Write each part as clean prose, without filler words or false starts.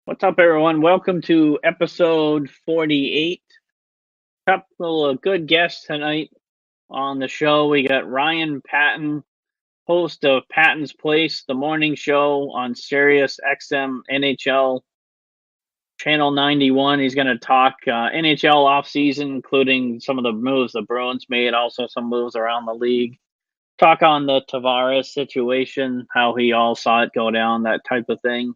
What's up, everyone? Welcome to episode 48. Couple of good guests tonight on the show. We got Ryan Paton, host of Paton's Place, the morning show on Sirius XM NHL Channel 91. He's going to talk NHL offseason, including some of the moves the Bruins made, also some moves around the league. Talk on the Tavares situation, how he all saw it go down, that type of thing.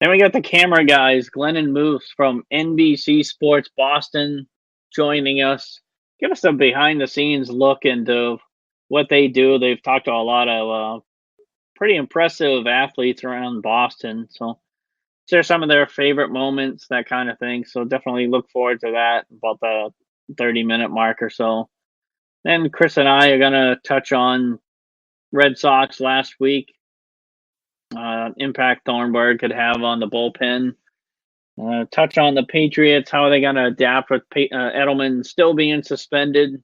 Then we got the camera guys, Glenn and Moose from NBC Sports Boston, joining us. Give us a behind-the-scenes look into what they do. They've talked to a lot of pretty impressive athletes around Boston. So share some of their favorite moments, that kind of thing. So definitely look forward to that, about the 30-minute mark or so. Then Chris and I are going to touch on Red Sox last week. Impact Thornburg could have on the bullpen. Touch on the Patriots, how are they going to adapt with Edelman still being suspended.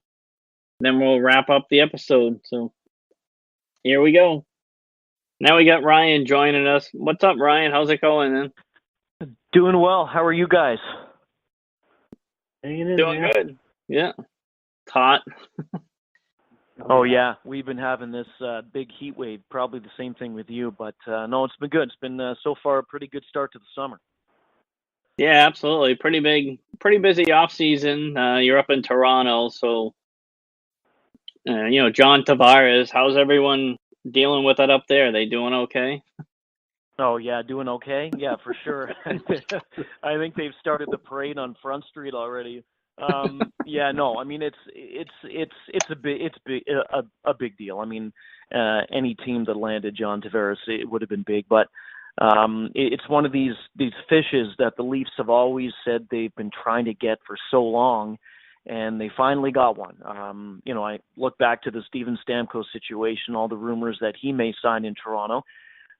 Then we'll wrap up the episode. So here we go. Now we got Ryan joining us. What's up, Ryan? How's it going, man? Doing well. How are you guys? Hanging in Doing there. good. Yeah. It's hot. Oh, yeah. We've been having this big heat wave. Probably the same thing with you. But, no, it's been good. It's been, so far, a pretty good start to the summer. Yeah, absolutely. Pretty busy off season. You're up in Toronto, so John Tavares. How's everyone dealing with it up there? They doing okay? Oh, yeah, doing okay? Yeah, for sure. I think they've started the parade on Front Street already. Yeah, no, I mean it's a big deal. I mean, any team that landed John Tavares, it would have been big, but it's one of these fishes that the Leafs have always said they've been trying to get for so long, and they finally got one. I look back to the Steven Stamkos situation, all the rumors that he may sign in Toronto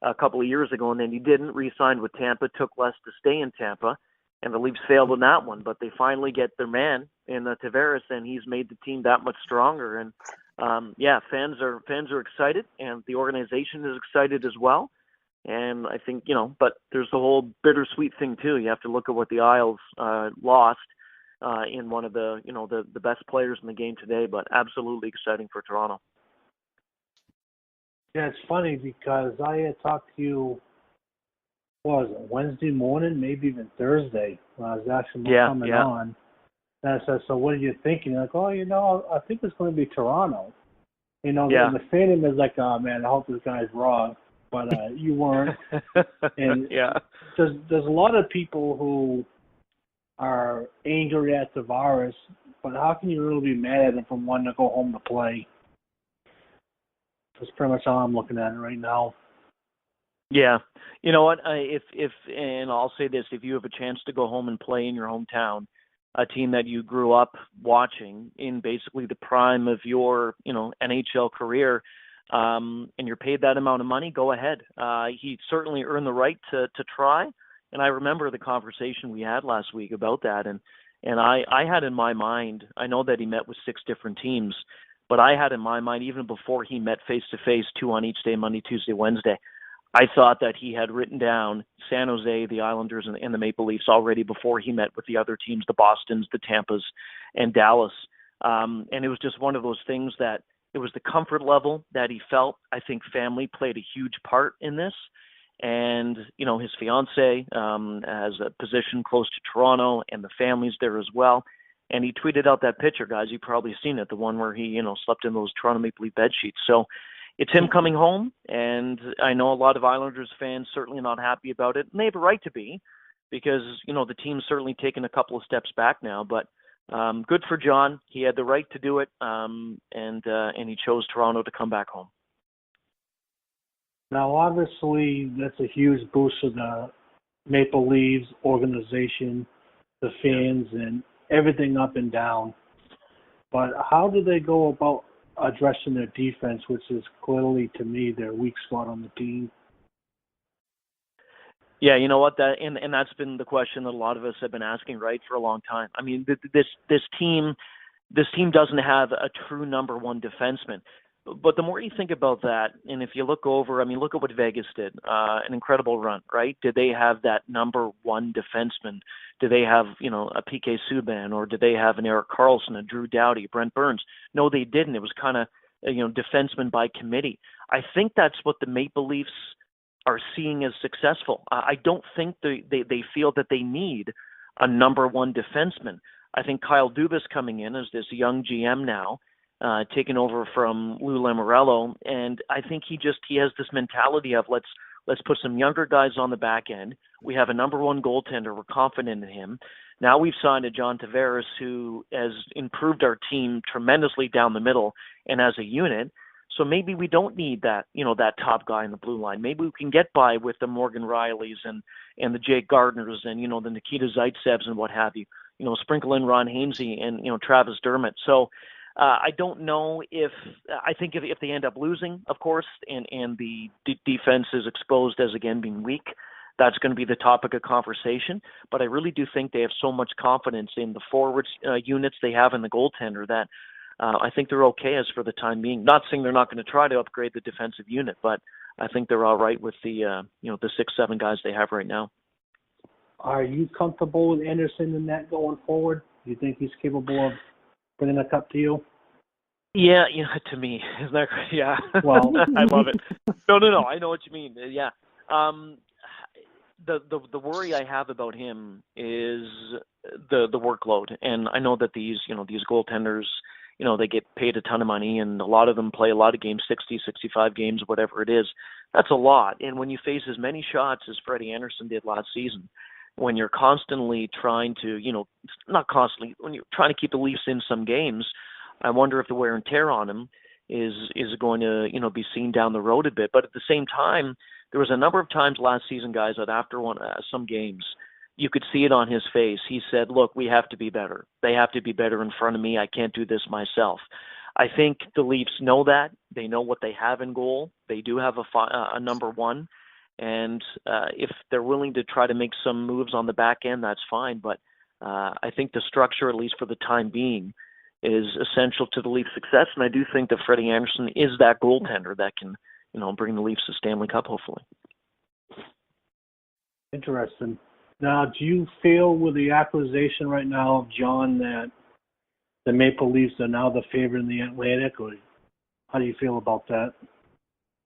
a couple of years ago, and then he didn't re-sign with Tampa, took less to stay in Tampa, and the Leafs failed on that one. But they finally get their man in Tavares, and he's made the team that much stronger. And fans are excited, and the organization is excited as well. And I think, but there's the whole bittersweet thing too. You have to look at what the Isles lost in one of the best players in the game today, but absolutely exciting for Toronto. Yeah, it's funny because I had talked to you, what was it, Wednesday morning, maybe even Thursday, when I was actually coming on. And I said, so what are you thinking? You're like, I think it's going to be Toronto. And the fandom is like, oh, man, I hope this guy's wrong. But you weren't. And there's a lot of people who are angry at Tavares, but how can you really be mad at him from wanting to go home to play? That's pretty much how I'm looking at it right now. Yeah. You know what? And I'll say this, if you have a chance to go home and play in your hometown, a team that you grew up watching in basically the prime of your, NHL career, and you're paid that amount of money, go ahead. He certainly earned the right to try. And I remember the conversation we had last week about that. And I had in my mind, I know that he met with 6 different teams, but I had in my mind, even before he met face-to-face, 2 on each day, Monday, Tuesday, Wednesday, I thought that he had written down San Jose, the Islanders, and the Maple Leafs already before he met with the other teams, the Bostons, the Tampas, and Dallas. And it was just one of those things that it was the comfort level that he felt. I think family played a huge part in this. And, his fiance has a position close to Toronto, and the family's there as well. And he tweeted out that picture, guys. You've probably seen it, the one where he, slept in those Toronto Maple Leaf bed sheets. So it's him coming home, and I know a lot of Islanders fans certainly not happy about it, and they have a right to be because, the team's certainly taken a couple of steps back now. But good for John. He had the right to do it, and he chose Toronto to come back home. Now, obviously, that's a huge boost to the Maple Leafs organization, the fans, and everything up and down. But how do they go about addressing their defense, which is clearly, to me, their weak spot on the team? Yeah, you know what? And that's been the question that a lot of us have been asking, right, for a long time. I mean, this team doesn't have a true number one defenseman. But the more you think about that, and if you look over, I mean, look at what Vegas did. An incredible run, right? Did they have that number one defenseman? Do they have, a PK Subban, or did they have an Erik Karlsson, a Drew Doughty, Brent Burns? No, they didn't. It was kind of, defenseman by committee. I think that's what the Maple Leafs are seeing as successful. I don't think they feel that they need a number one defenseman. I think Kyle Dubas coming in as this young GM now, taking over from Lou Lamoriello, and I think he has this mentality of let's put some younger guys on the back end. We have a number one goaltender. We're confident in him. Now we've signed a John Tavares who has improved our team tremendously down the middle and as a unit. So maybe we don't need that, that top guy in the blue line. Maybe we can get by with the Morgan Rileys and the Jake Gardners and, the Nikita Zaitsevs and what have you. Sprinkle in Ron Hainsey and, Travis Dermott. So I don't know I think if they end up losing, of course, and the defense is exposed as, again, being weak, that's going to be the topic of conversation. But I really do think they have so much confidence in the forward units they have in the goaltender that I think they're okay as for the time being. Not saying they're not going to try to upgrade the defensive unit, but I think they're all right with the 6-7 guys they have right now. Are you comfortable with Anderson in that going forward? Do you think he's capable of bringing a cup to you? Yeah, to me, isn't that great? Yeah. Well, I love it. No, I know what you mean. Yeah. The worry I have about him is the workload, and I know that these goaltenders, they get paid a ton of money, and a lot of them play a lot of games, 60, 65 games, whatever it is. That's a lot. And when you face as many shots as Freddie Anderson did last season, when you're constantly trying to, not constantly, when you're trying to keep the Leafs in some games, I wonder if the wear and tear on him is going to, be seen down the road a bit. But at the same time, there was a number of times last season, guys, that after some games, you could see it on his face. He said, look, we have to be better. They have to be better in front of me. I can't do this myself. I think the Leafs know that. They know what they have in goal. They do have a number one. And if they're willing to try to make some moves on the back end, that's fine. But I think the structure, at least for the time being, is essential to the Leafs' success. And I do think that Freddie Anderson is that goaltender that can, bring the Leafs to Stanley Cup, hopefully. Interesting. Now, do you feel with the acquisition right now of John that the Maple Leafs are now the favorite in the Atlantic, or how do you feel about that?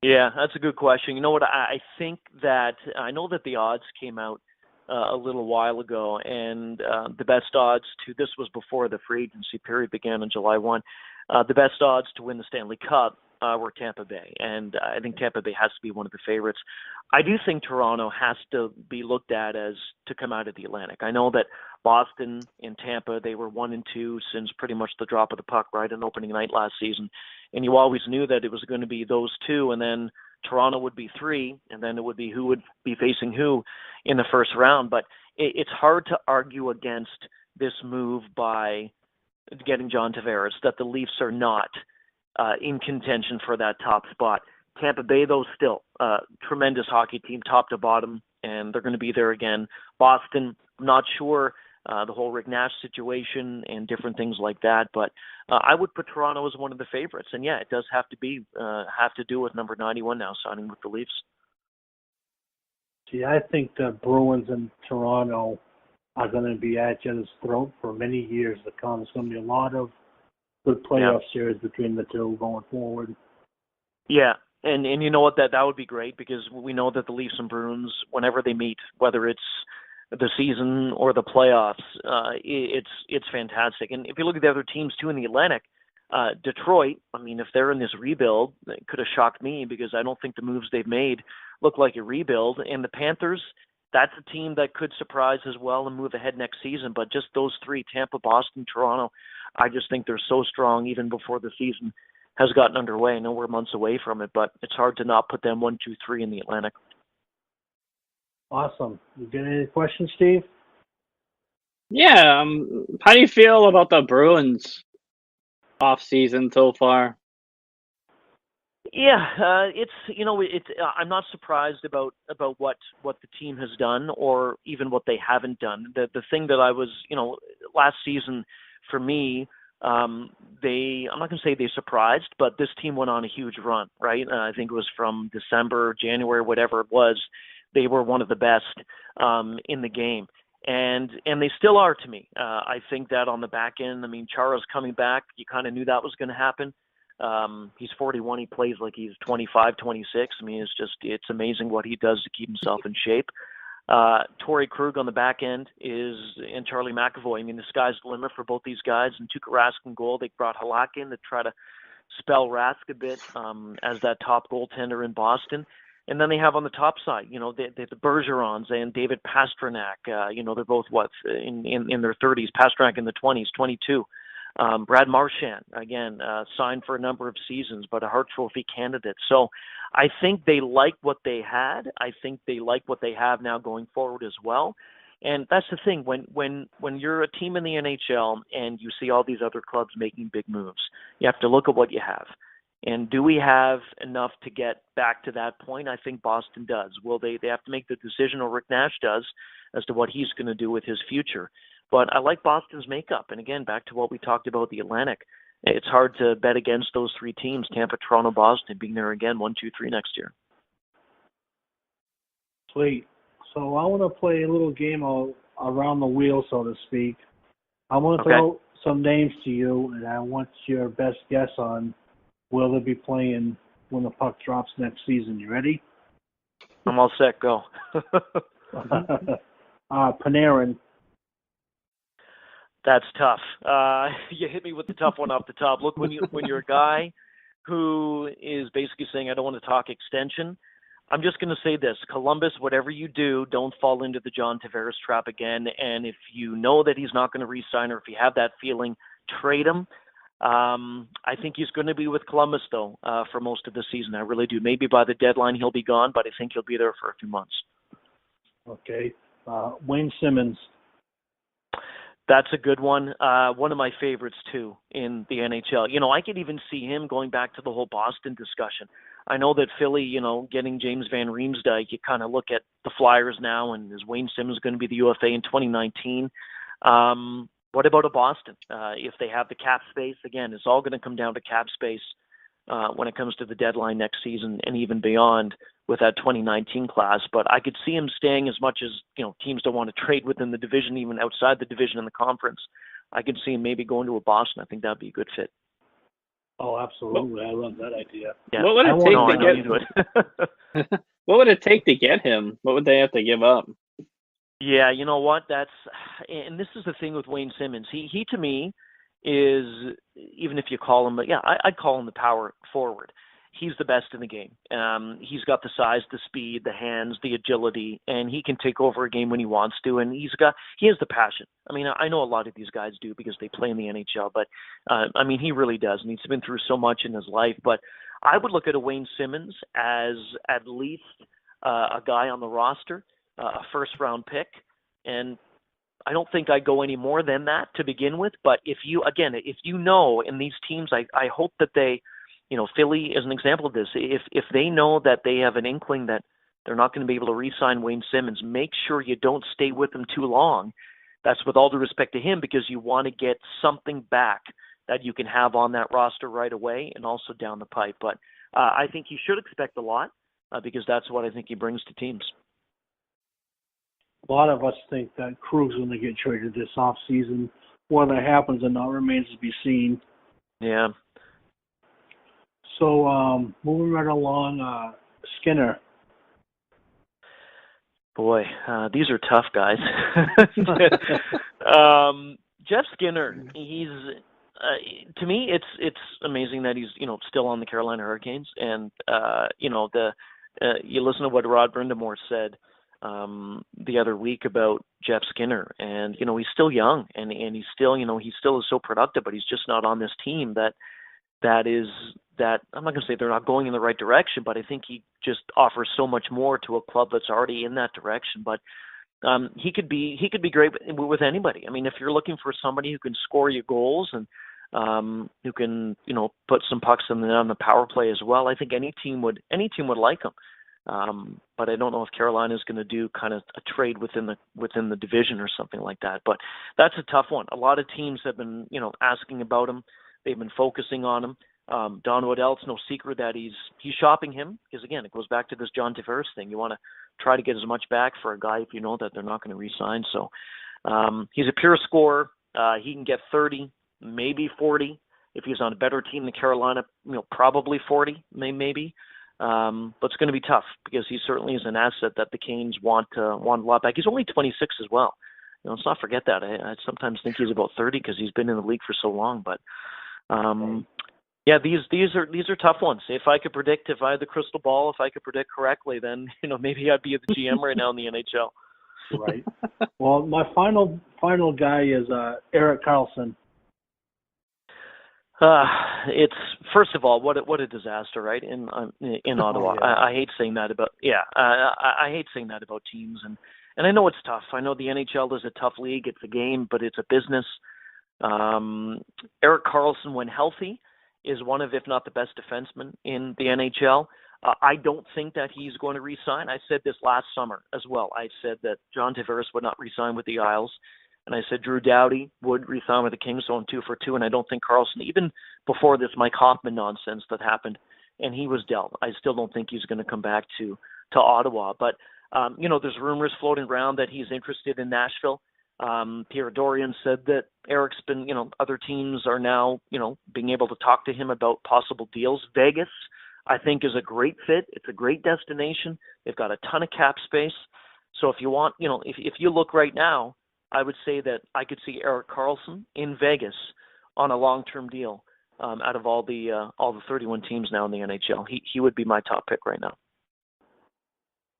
Yeah, that's a good question. You know what? I think that I know that the odds came out a little while ago, and the best odds this was before the free agency period began on July 1. The best odds to win the Stanley Cup were Tampa Bay, and I think Tampa Bay has to be one of the favorites. I do think Toronto has to be looked at as to come out of the Atlantic. I know that Boston and Tampa, they were 1 and 2 since pretty much the drop of the puck right on opening night last season, and you always knew that it was going to be those two, and then Toronto would be 3, and then it would be who would be facing who in the first round. But it's hard to argue against this move by getting John Tavares, that the Leafs are not in contention for that top spot. Tampa Bay, though, still tremendous hockey team, top to bottom, and they're going to be there again. Boston, I'm not sure. The whole Rick Nash situation and different things like that. But I would put Toronto as one of the favorites. And, yeah, it does have to do with number 91 now signing with the Leafs. See, I think the Bruins and Toronto are going to be at each other's throat for many years to come. There's going to be a lot of good playoff series between the two going forward. Yeah. And you know what, that would be great because we know that the Leafs and Bruins, whenever they meet, whether it's the season or the playoffs, it's fantastic. And if you look at the other teams too in the Atlantic, Detroit, I mean, if they're in this rebuild, it could have shocked me because I don't think the moves they've made look like a rebuild. And the Panthers, that's a team that could surprise as well and move ahead next season. But just those three, Tampa, Boston, Toronto, I just think they're so strong even before the season has gotten underway. I know we're months away from it, but it's hard to not put them 1, 2, 3 in the Atlantic. Awesome. You got any questions, Steve? Yeah. How do you feel about the Bruins off-season so far? Yeah, I'm not surprised about what the team has done or even what they haven't done. The thing that I was, last season for me, I'm not going to say they surprised, but this team went on a huge run, right? I think it was from December, January, whatever it was. They were one of the best in the game. And they still are to me. I think that on the back end, I mean, Chara's coming back. You kind of knew that was going to happen. He's 41. He plays like he's 25, 26. I mean, it's amazing what he does to keep himself in shape. Torrey Krug on the back end and Charlie McAvoy. I mean, the sky's the limit for both these guys. And Tuukka Rask in goal. They brought Halak in to try to spell Rask a bit as that top goaltender in Boston. And then they have on the top side, the Bergerons and David Pastrnak. They're both in their 30s. Pastrnak in the 20s, 22. Brad Marchand, again, signed for a number of seasons, but a Hart Trophy candidate. So I think they like what they had. I think they like what they have now going forward as well. And that's the thing. When you're a team in the NHL and you see all these other clubs making big moves, you have to look at what you have. And do we have enough to get back to that point? I think Boston does. Well, they have to make the decision, or Rick Nash does, as to what he's going to do with his future. But I like Boston's makeup. And again, back to what we talked about, the Atlantic. It's hard to bet against those three teams, Tampa, Toronto, Boston, being there again 1, 2, 3 next year. Sweet. So I want to play a little game around the wheel, so to speak. I want to throw some names to you, and I want your best guess on will they be playing when the puck drops next season. You ready? I'm all set. Go. Panarin. That's tough. You hit me with the tough one off the top. Look, when you're a guy who is basically saying, I don't want to talk extension, I'm just going to say this. Columbus, whatever you do, don't fall into the John Tavares trap again. And if you know that he's not going to re-sign, or if you have that feeling, trade him. I think he's going to be with Columbus, though, for most of the season. I really do. Maybe by the deadline he'll be gone, but I think he'll be there for a few months. Okay. Wayne Simmons. That's a good one. One of my favorites, too, in the NHL. I could even see him going back to the whole Boston discussion. I know that Philly, getting James Van Riemsdyk, you kind of look at the Flyers now, and is Wayne Simmons going to be the UFA in 2019? What about a Boston? If they have the cap space, again, it's all going to come down to cap space when it comes to the deadline next season and even beyond with that 2019 class. But I could see him staying as much as, teams don't want to trade within the division, even outside the division in the conference. I could see him maybe going to a Boston. I think that'd be a good fit. Oh, absolutely. I love that idea. Yeah. What would it take to get What would it take to get him? What would they have to give up? Yeah, you know what? And this is the thing with Wayne Simmons. He to me is, even if you call him, I'd call him the power forward. He's the best in the game. He's got the size, the speed, the hands, the agility, and he can take over a game when he wants to. And he has the passion. I mean, I know a lot of these guys do because they play in the NHL, but he really does, and he's been through so much in his life. But I would look at a Wayne Simmons as at least a guy on the roster, a first-round pick, and I don't think I'd go any more than that to begin with. But if you know, in these teams, I hope that they, Philly is an example of this. If they know that they have an inkling that they're not going to be able to re-sign Wayne Simmons, make sure you don't stay with him too long. That's with all due respect to him, because you want to get something back that you can have on that roster right away and also down the pipe. But I think you should expect a lot because that's what I think he brings to teams. A lot of us think that Krug's going to get traded this offseason. Whether that happens or not remains to be seen. Yeah. So, moving right along, Skinner. Boy, these are tough, guys. Jeff Skinner, he's to me, it's amazing that he's still on the Carolina Hurricanes, and you listen to what Rod Brindamore said the other week about Jeff Skinner, and he's still young, and he's still he still is so productive, but he's just not on this team that I'm not going to say they're not going in the right direction, but I think he just offers so much more to a club that's already in that direction. But he could be great with anybody. I mean, if you're looking for somebody who can score you goals and who can put some pucks on the power play as well, I think any team would like him. But I don't know if Carolina is going to do kind of a trade within the division or something like that. But that's a tough one. A lot of teams have been, asking about him. They've been focusing on him. Don Waddell, it's no secret that he's shopping him, because again, it goes back to this John Tavares thing. You want to try to get as much back for a guy if you know that they're not going to re-sign. So he's a pure scorer. He can get 30, maybe 40. If he's on a better team than Carolina, probably 40, maybe. But it's going to be tough because he certainly is an asset that the Canes want a lot back. He's only 26 as well. Let's not forget that. I sometimes think he's about 30 because he's been in the league for so long. But yeah, these are tough ones. If I had the crystal ball, if I could predict correctly, then maybe I'd be the GM right now in the NHL. Right. Well, my final guy is Erik Karlsson. It's first of all, what a disaster, right? In Ottawa. Yeah. I hate saying that about I hate saying that about teams, and I know it's tough. I know the NHL is a tough league. It's a game, but it's a business. Erik Karlsson, when healthy, is one of, if not the best defensemen in the NHL. I don't think that he's going to re-sign. I said this last summer as well. I said that John Tavares would not re-sign with the Isles. And I said Drew Doughty would re-sign with the Kings, so I'm 2 for 2. And I don't think Karlsson, even before this Mike Hoffman nonsense that happened, and he was dealt, I still don't think he's going to come back to Ottawa. But, there's rumors floating around that he's interested in Nashville. Pierre Dorian said that Eric's been, other teams are now, being able to talk to him about possible deals. Vegas, I think, is a great fit. It's a great destination. They've got a ton of cap space. So if you want, if you look right now, I would say that I could see Erik Karlsson in Vegas on a long-term deal out of all the 31 teams now in the NHL. He would be my top pick right now.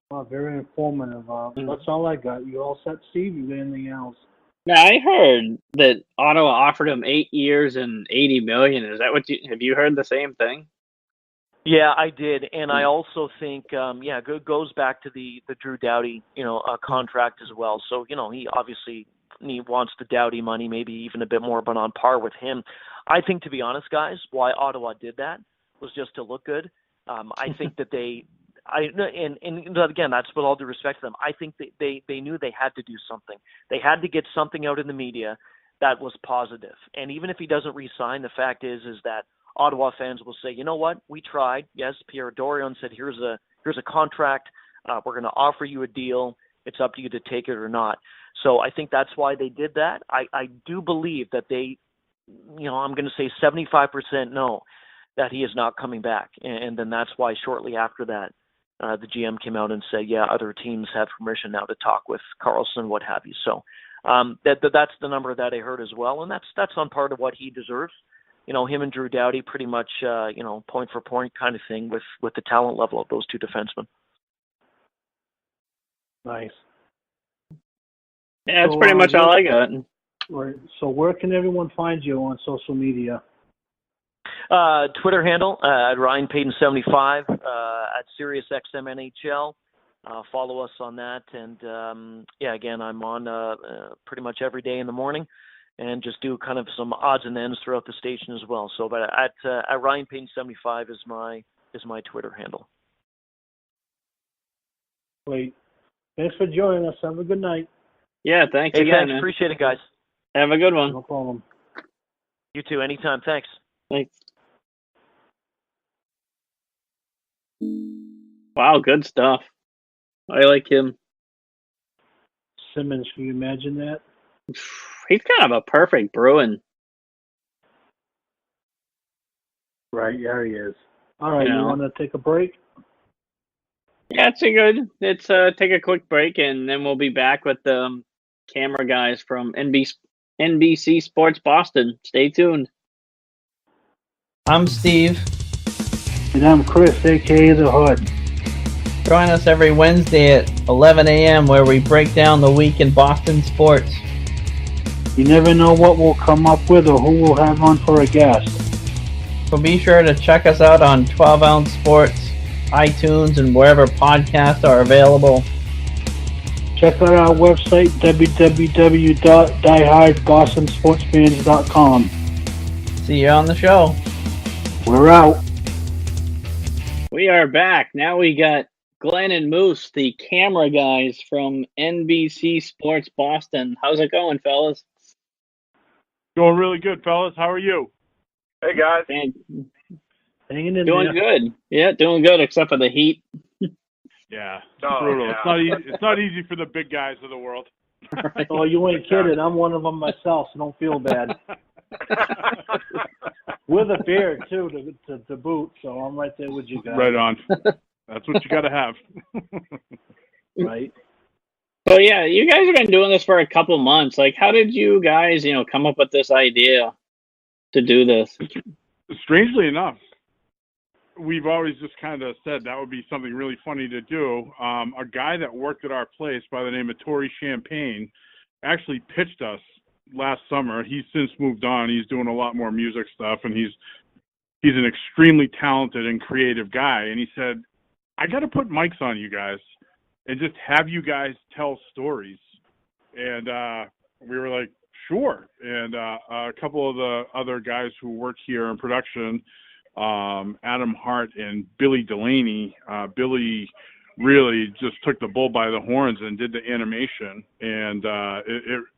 Well, very informative. That's all I got. You all set, Steve? You got anything else? Yeah, I heard that Ottawa offered him 8 years and $80 million. Is that have you heard the same thing? Yeah, I did, and I also think, goes back to the Drew Doughty, contract as well. So, he obviously wants the Doughty money, maybe even a bit more, but on par with him. I think, to be honest, guys, why Ottawa did that was just to look good. I think that and again, that's with all due respect to them. I think that they knew they had to do something. They had to get something out in the media that was positive. And even if he doesn't re-sign, the fact is that Ottawa fans will say, you know what, we tried. Yes, Pierre Dorian said, here's a contract. We're going to offer you a deal. It's up to you to take it or not. So I think that's why they did that. I do believe that they, I'm going to say 75% know that he is not coming back. And then that's why shortly after that, the GM came out and said, yeah, other teams have permission now to talk with Karlsson, what have you. So that's the number that I heard as well. And that's on part of what he deserves. Him and Drew Doughty pretty much, point for point kind of thing with the talent level of those two defensemen. Nice. Yeah, that's pretty much all I got. Right. So where can everyone find you on social media? Twitter handle at Ryan Paton 75 at Sirius XM NHL. Follow us on that. And again, I'm on pretty much every day in the morning. And just do kind of some odds and ends throughout the station as well. So, but at Ryan Payne 75 is my Twitter handle. Great. Thanks for joining us. Have a good night. Yeah, thanks again. Thanks. Man. Appreciate it, guys. Have a good one. No problem. You too. Anytime. Thanks. Thanks. Wow, good stuff. I like him. Simmons, can you imagine that? He's kind of a perfect Bruin. Right, yeah, he is. All right, you want to take a break? Yeah, it's good. Let's take a quick break, and then we'll be back with the camera guys from NBC Sports Boston. Stay tuned. I'm Steve. And I'm Chris, a.k.a. The Hood. Join us every Wednesday at 11 a.m. where we break down the week in Boston sports. You never know what we'll come up with or who we'll have on for a guest. So be sure to check us out on 12 Ounce Sports, iTunes, and wherever podcasts are available. Check out our website, www.diehardbostonsportsfans.com. See you on the show. We're out. We are back. Now we got Glenn and Moose, the camera guys from NBC Sports Boston. How's it going, fellas? Going really good, fellas. How are you? Hey, guys. Hanging in doing there. good. Yeah, doing good, except for the heat. Yeah, brutal. Yeah. It's not easy for the big guys of the world. Right. Oh, you ain't kidding. I'm one of them myself, so don't feel bad. With a beard, too, to boot, so I'm right there with you guys. Right on. That's what you got to have. Right. So, yeah, you guys have been doing this for a couple months. Like, how did you guys, come up with this idea to do this? Strangely enough, we've always just kind of said that would be something really funny to do. A guy that worked at our place by the name of Torrey Champagne actually pitched us last summer. He's since moved on. He's doing a lot more music stuff, and he's an extremely talented and creative guy. And he said, I got to put mics on you guys and just have you guys tell stories. And we were like, sure. And a couple of the other guys who work here in production, Adam Hart and Billy Delaney, Billy really just took the bull by the horns and did the animation. And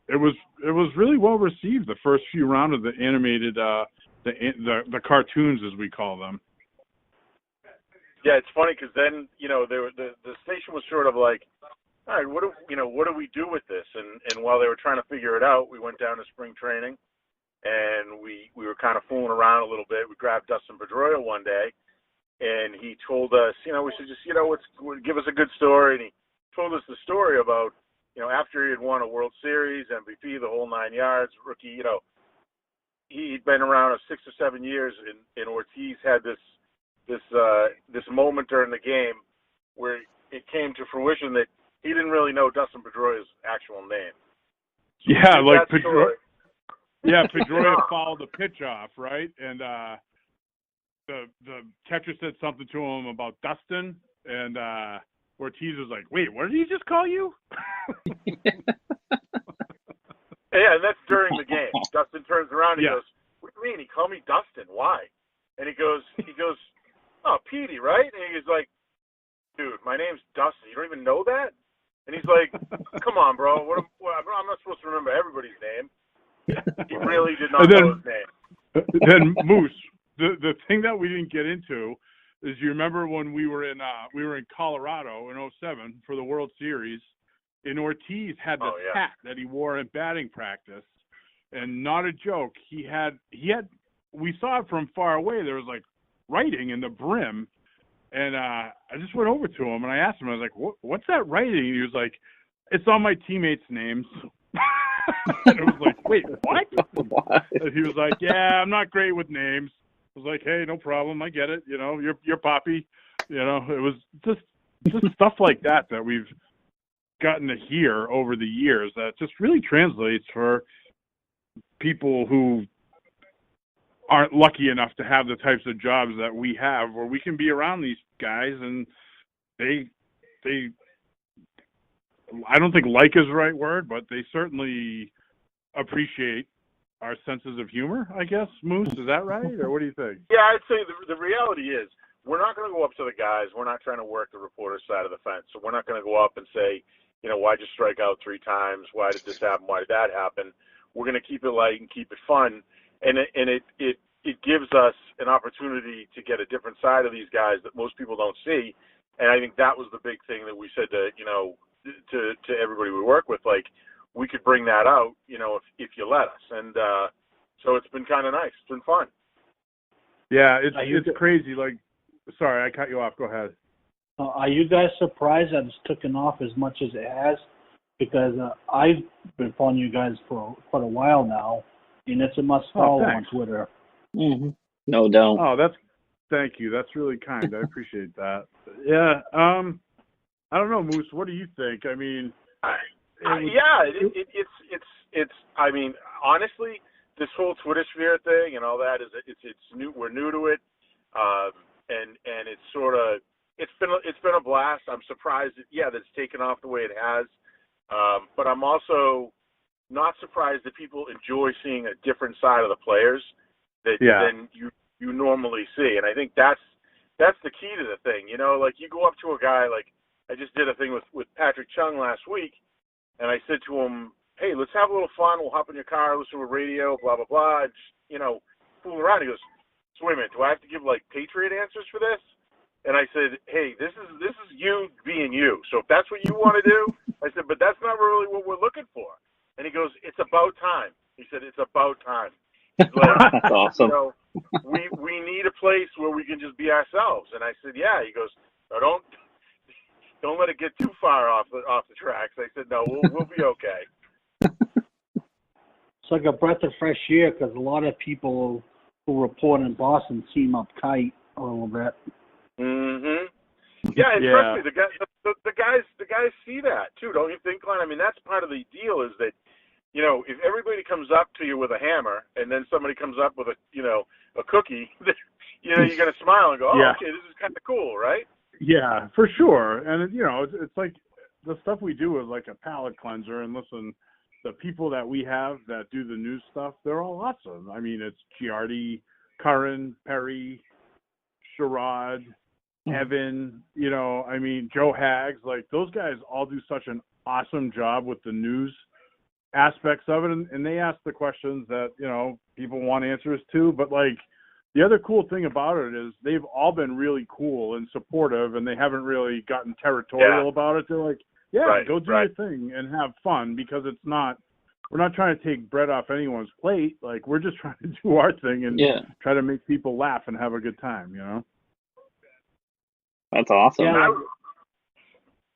it was really well received, the first few rounds of the animated, the cartoons, as we call them. Yeah, it's funny because then the station was sort of like, all right, what do we do with this? And while they were trying to figure it out, we went down to spring training, and we were kind of fooling around a little bit. We grabbed Dustin Pedroia one day, and he told us, we should just give us a good story. And he told us the story about after he had won a World Series, MVP, the whole 9 yards, rookie. He'd been around 6 or 7 years, and Ortiz had this moment during the game where it came to fruition that he didn't really know Dustin Pedroia's actual name. So yeah, like Pedroia. Yeah, Pedroia fouled the pitch off, right? And the catcher said something to him about Dustin, and Ortiz was like, "Wait, what did he just call you?" Yeah, and that's during the game. Dustin turns around and he goes, "What do you mean? He called me Dustin? Why?" And he goes, "Oh, Petey, right?" And he's like, "Dude, my name's Dustin. You don't even know that?" And he's like, "Come on, bro. I'm not supposed to remember everybody's name." He really did not know his name. Then Moose, the thing that we didn't get into is, you remember when we were in Colorado in 2007 for the World Series, and Ortiz had this hat that he wore in batting practice, and not a joke, he had we saw it from far away. There was like writing in the brim, and I just went over to him and I asked him, I was like, what's that writing? And he was like, it's on my teammates' names. And I was like, wait, what? And he was like, yeah, I'm not great with names. I was like, hey, no problem, I get it. You're Poppy. It was just stuff like that we've gotten to hear over the years that just really translates for people who aren't lucky enough to have the types of jobs that we have, where we can be around these guys and they I don't think like is the right word, but they certainly appreciate our senses of humor, I guess. Moose, is that right? Or what do you think? Yeah, I'd say the reality is we're not going to go up to the guys. We're not trying to work the reporter's side of the fence. So we're not going to go up and say, why'd you strike out 3 times? Why did this happen? Why did that happen? We're going to keep it light and keep it fun. And it gives us an opportunity to get a different side of these guys that most people don't see. And I think that was the big thing that we said to everybody we work with, like, we could bring that out, if you let us. And so it's been kind of nice. It's been fun. Yeah, it's crazy. Like, sorry, I cut you off. Go ahead. Are you guys surprised that it's taken off as much as it has? Because I've been following you guys for quite a while now, and it's a must-follow on Twitter. Mm-hmm. No doubt. Oh, thank you. That's really kind. I appreciate that. Yeah. I don't know, Moose. What do you think? I mean, it's. I mean, honestly, this whole Twitter sphere thing and all that it's new. We're new to it, and it's sort of it's been a blast. I'm surprised that it's taken off the way it has, but I'm also not surprised that people enjoy seeing a different side of the players than you normally see. And I think that's that's the key to the thing. You know, like you go up to a guy, like I just did a thing with Patrick Chung last week, and I said to him, hey, let's have a little fun. We'll hop in your car, listen to a radio, blah, blah, blah. And just, you know, fool around. He goes, so wait a minute, do I have to give, like, Patriot answers for this? And I said, hey, this is you being you. So if that's what you want to do, I said, but that's not really what we're looking for. And he goes, it's about time. He said, it's about time. He's like, that's awesome. You know, we need a place where we can just be ourselves. And I said, yeah. He goes, no, don't let it get too far off the tracks. I said, no, we'll be okay. It's like a breath of fresh air because a lot of people who report in Boston seem uptight a little bit. Mhm. Yeah, and trust me, the guys see that too, don't you think, Glenn? I mean, that's part of the deal is that, you know, if everybody comes up to you with a hammer and then somebody comes up with a cookie, you know, you're gonna smile and go, oh, okay, this is kind of cool, right? Yeah, for sure. And you know, it's like the stuff we do is like a palate cleanser. And listen, the people that we have that do the news stuff, they're all awesome. I mean, it's Giardi, Curran, Perry, Sherrod, Evan, you know, I mean, Joe Hags, like those guys all do such an awesome job with the news aspects of it. And they ask the questions that, you know, people want answers to. But like the other cool thing about it is they've all been really cool and supportive, and they haven't really gotten territorial about it. They're like, go do your thing and have fun, because we're not trying to take bread off anyone's plate. Like, we're just trying to do our thing and try to make people laugh and have a good time, you know? That's awesome. Yeah,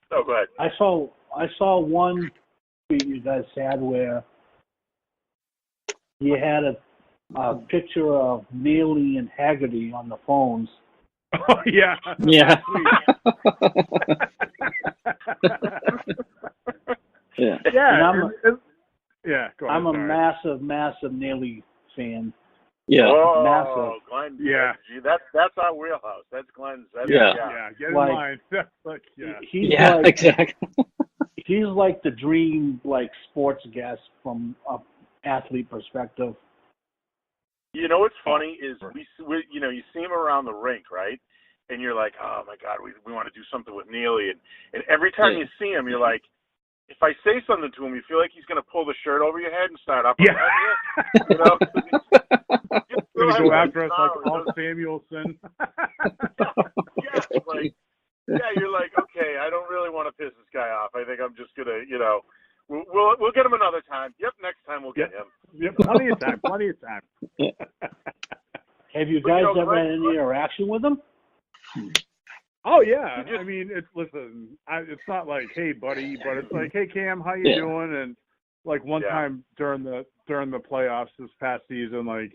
go ahead. I saw one tweet you guys had where you had a picture of Neely and Haggerty on the phones. Oh, yeah. Yeah. I'm a massive Neely fan. Yeah. Oh, massive. Glenn. Yeah. That's our wheelhouse. That's Glenn's. Yeah. Get in line. Exactly. He's like the dream, like, sports guest from an athlete perspective. You know what's funny is we you know, you see him around the rink, right? And you're like, oh my God, we want to do something with Neely, and every time you see him, you're like, if I say something to him, you feel like he's going to pull the shirt over your head and start up. Yeah. You know? He's going to go after us like Paul Samuelson. You're like, okay, I don't really want to piss this guy off. I think I'm just going to, you know, we'll get him another time. Yep, next time we'll get him. Yep, plenty of time. Have you guys ever had any interaction with him? Oh yeah, I mean, it's not like, hey buddy, but it's like, hey Cam, how you doing? And like one time during the playoffs this past season, like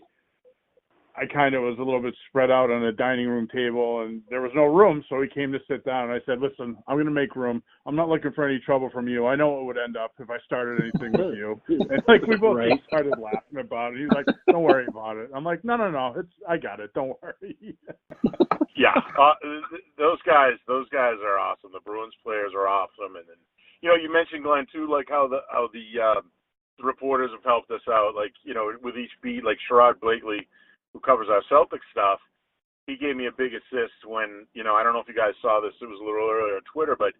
I kind of was a little bit spread out on a dining room table, and there was no room, so he came to sit down. And I said, listen, I'm going to make room. I'm not looking for any trouble from you. I know what would end up if I started anything with you. And like we both just started laughing about it. He's like, don't worry about it. I'm like, no, I got it. Don't worry. Those guys are awesome. The Bruins players are awesome, and then, you know, you mentioned, Glenn, too, like how the reporters have helped us out, like, you know, with each beat, like Sherrod Blakely, who covers our Celtics stuff, he gave me a big assist when, you know, I don't know if you guys saw this, it was a little earlier on Twitter, but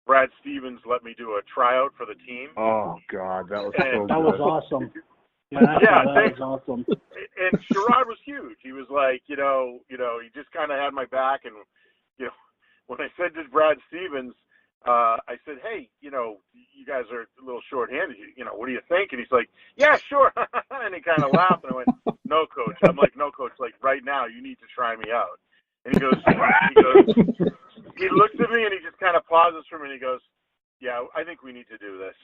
Brad Stevens let me do a tryout for the team. Oh God, that was that was awesome. That was awesome. And Sherrod was huge. He was like, you know, he just kind of had my back. And, you know, when I said to Brad Stevens, I said, hey, you know, you guys are a little short-handed. You know, what do you think? And he's like, yeah, sure. And he kind of laughed. And I went, no, coach. I'm like, no, coach. Like, right now, you need to try me out. And he goes, he looks at me and he just kind of pauses for me and he goes, yeah, I think we need to do this.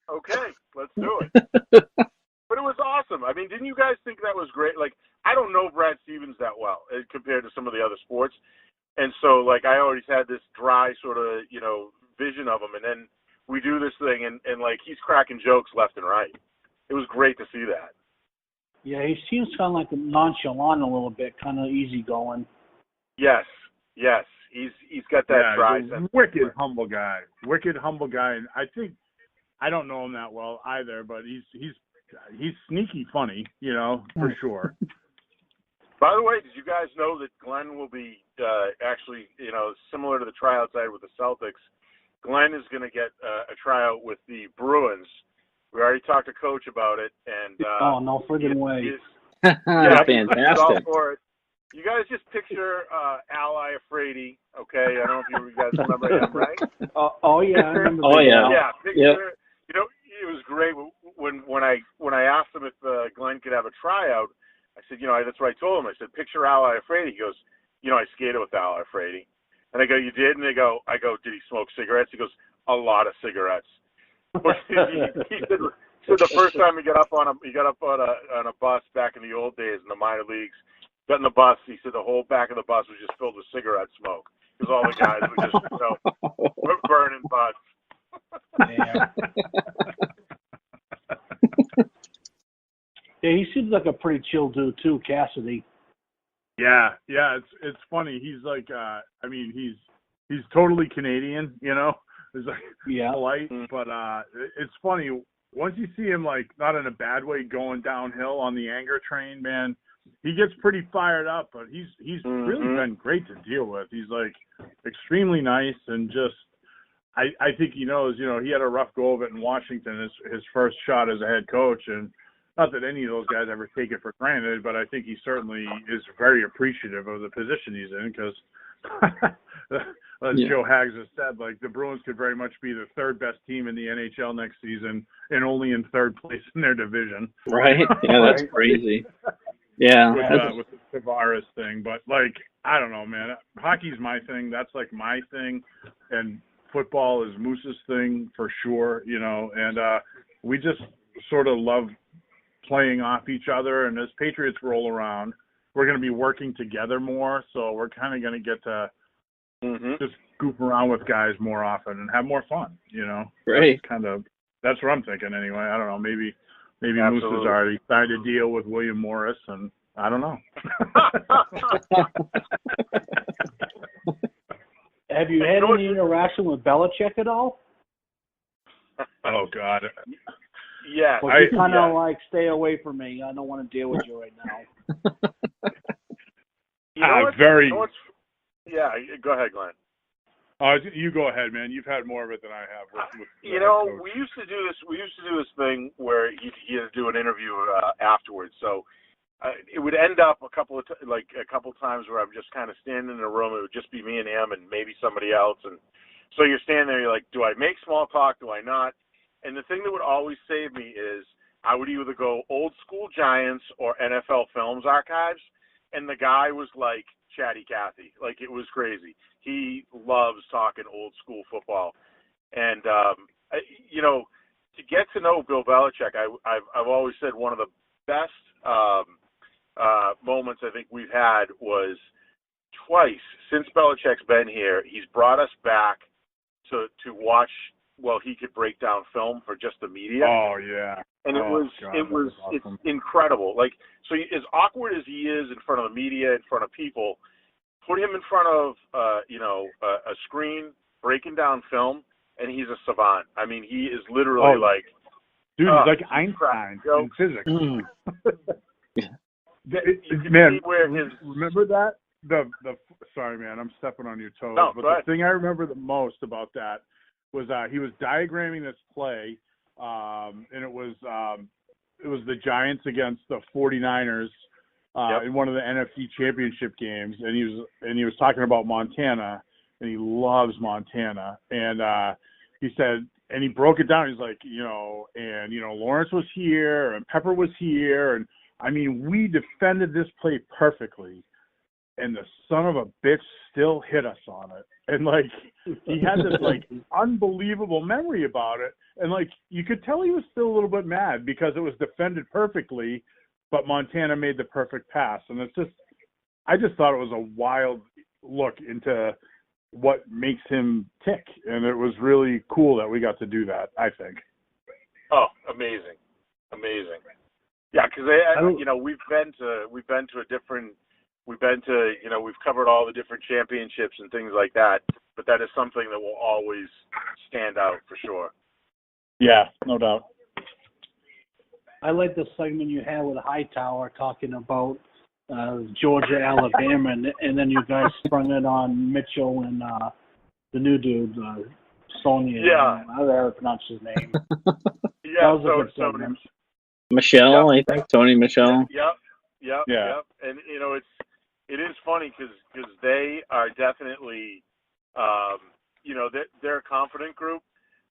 Okay, let's do it. But it was awesome. I mean, didn't you guys think that was great? Like, I don't know Brad Stevens that well compared to some of the other sports. And so, like, I always had this dry sort of, you know, vision of him. And then we do this thing, and like, he's cracking jokes left and right. It was great to see that. Yeah, he seems kind of like nonchalant a little bit, kind of easygoing. Yes. He's got that dry sense. Wicked humble guy. And I don't know him that well either, but he's sneaky funny, you know, for sure. By the way, did you guys know that Glenn will be actually, similar to the tryouts I had with the Celtics, Glenn is going to get a tryout with the Bruins. We already talked to Coach about it, and no friggin' way. Fantastic. He's all for it. You guys just picture Al Iafrate, okay? I don't know if you guys remember him, right? Oh yeah, I remember. Oh yeah. Yeah, picture. Yep. It was great when I asked him if Glenn could have a tryout. I said, that's what I told him. I said, picture Al Iafrate. He goes, I skated with Al Iafrate. And I go, you did? And I go, did he smoke cigarettes? He goes, a lot of cigarettes. he said the first time he got up on a bus back in the old days in the minor leagues, got in the bus, he said the whole back of the bus was just filled with cigarette smoke because all the guys were just we're burning butts. Yeah, he seems like a pretty chill dude too, Cassidy. Yeah, it's funny. He's like, he's totally Canadian, He's like polite, but it's funny once you see him like not in a bad way going downhill on the anger train, man. He gets pretty fired up, but he's really been great to deal with. He's like extremely nice and just I think he knows, he had a rough go of it in Washington, his first shot as a head coach, and not that any of those guys ever take it for granted, but I think he certainly is very appreciative of the position he's in because, as Joe Hags has said, like the Bruins could very much be the third best team in the NHL next season and only in third place in their division. Right? Yeah, that's crazy. Yeah. With the Tavares thing. But, like, I don't know, man. Hockey's my thing. That's, like, my thing. And football is Moose's thing for sure, And we just sort of love playing off each other. And as Patriots roll around, we're going to be working together more. So we're kind of going to get to just goof around with guys more often and have more fun, Great. That's what I'm thinking anyway. I don't know. Maybe Absolutely. Moose has already signed a deal with William Morris, and I don't know. Have you had any interaction with Belichick at all? Oh, God. Yeah. Well, you kind of like, stay away from me. I don't want to deal with you right now. Yeah, go ahead, Glenn. You go ahead, man. You've had more of it than I have. We used to do this. We used to do this thing where he had to do an interview afterwards. So it would end up a couple times where I'm just kind of standing in a room. It would just be me and him and maybe somebody else. And so you're standing there. You're like, do I make small talk? Do I not? And the thing that would always save me is I would either go old school Giants or NFL Films Archives, and the guy was like Chatty Cathy. Like, it was crazy. He loves talking old school football. And, to get to know Bill Belichick, I've always said one of the best moments I think we've had was twice since Belichick's been here. He's brought us back to watch while he could break down film for just the media. Oh, yeah. And awesome. It's incredible. Like, so as awkward as he is in front of the media, in front of people, put him in front of, a screen breaking down film, and he's a savant. I mean, he is literally dude, he's like Einstein in physics. Man, remember that? Sorry, man, I'm stepping on your toes. No, but the thing I remember the most about that was he was diagramming this play, and it was the Giants against the 49ers in one of the NFC Championship games, and he was talking about Montana, and he loves Montana, and he said, and he broke it down. He's like, Lawrence was here, and Pepper was here, and I mean, we defended this play perfectly, and the son of a bitch still hit us on it. And, like, he had this, like, unbelievable memory about it. And, like, you could tell he was still a little bit mad because it was defended perfectly, but Montana made the perfect pass. And I just thought it was a wild look into what makes him tick. And it was really cool that we got to do that, I think. Oh, amazing. Amazing. Yeah, because, we've covered all the different championships and things like that, but that is something that will always stand out for sure. Yeah, no doubt. I like the segment you had with Hightower talking about Georgia, Alabama, and then you guys sprung it on Mitchell and the new dude, Sonia. Yeah. I don't know how to pronounce his name. Yeah, so Michelle, I think. Tony Michelle. Yep. And, it is funny because they are definitely, they're a confident group.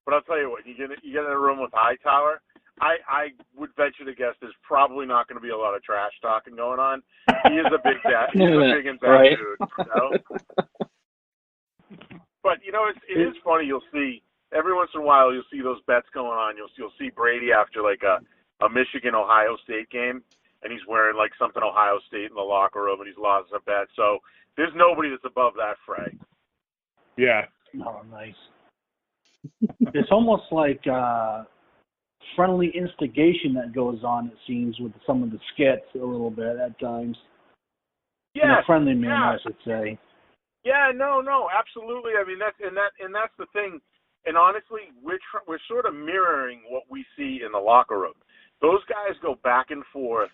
But I'll tell you what, you get in a room with Hightower, I would venture to guess there's probably not going to be a lot of trash talking going on. He is a big He's a big and bad right. dude. But it is funny. You'll see every once in a while you'll see those bets going on. You'll see Brady after like a Michigan Ohio State game, and he's wearing like something Ohio State in the locker room, and he's lost a bet. So there's nobody that's above that fray. Yeah. Oh, nice. It's almost like friendly instigation that goes on, it seems, with some of the skits a little bit at times. Yeah, in a friendly manner, I should say. Yeah, no, absolutely. I mean, that's the thing. And honestly, we're sort of mirroring what we see in the locker room. Those guys go back and forth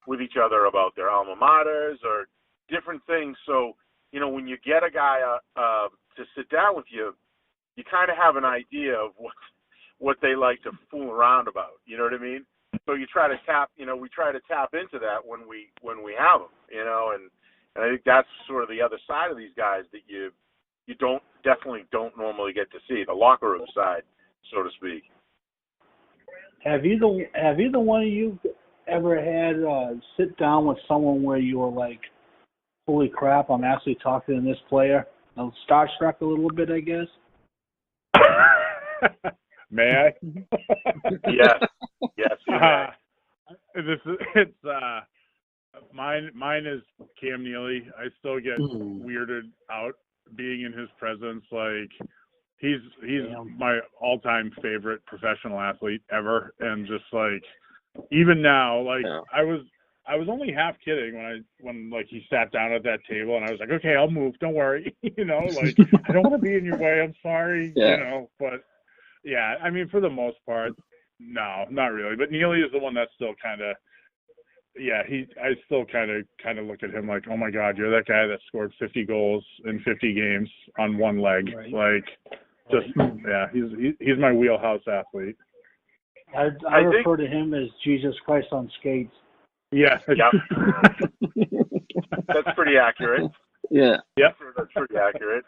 with each other about their alma maters or different things. So, when you get a guy to sit down with you, you kind of have an idea of what they like to fool around about. You know what I mean? So you try to tap, we try to tap into that when we have them, and I think that's sort of the other side of these guys that you definitely don't normally get to see, the locker room side, so to speak. Have either one of you ever had sit down with someone where you were like, holy crap, I'm actually talking to this player? Starstruck a little bit, I guess. May I? Yes, you may. Mine is Cam Neely. I still get weirded out being in his presence. Like he's my all-time favorite professional athlete ever, and just like even now, like I was only half kidding when he sat down at that table, and I was like, okay, I'll move. Don't worry, like I don't want to be in your way. I'm sorry, but. Yeah, I mean, for the most part, no, not really. But Neely is the one that's still kind of, I still kind of look at him like, oh my God, you're that guy that scored 50 goals in 50 games on one leg. Right. He's my wheelhouse athlete. I refer to him as Jesus Christ on skates. Yeah. That's pretty accurate. Yeah. Yep. That's pretty accurate.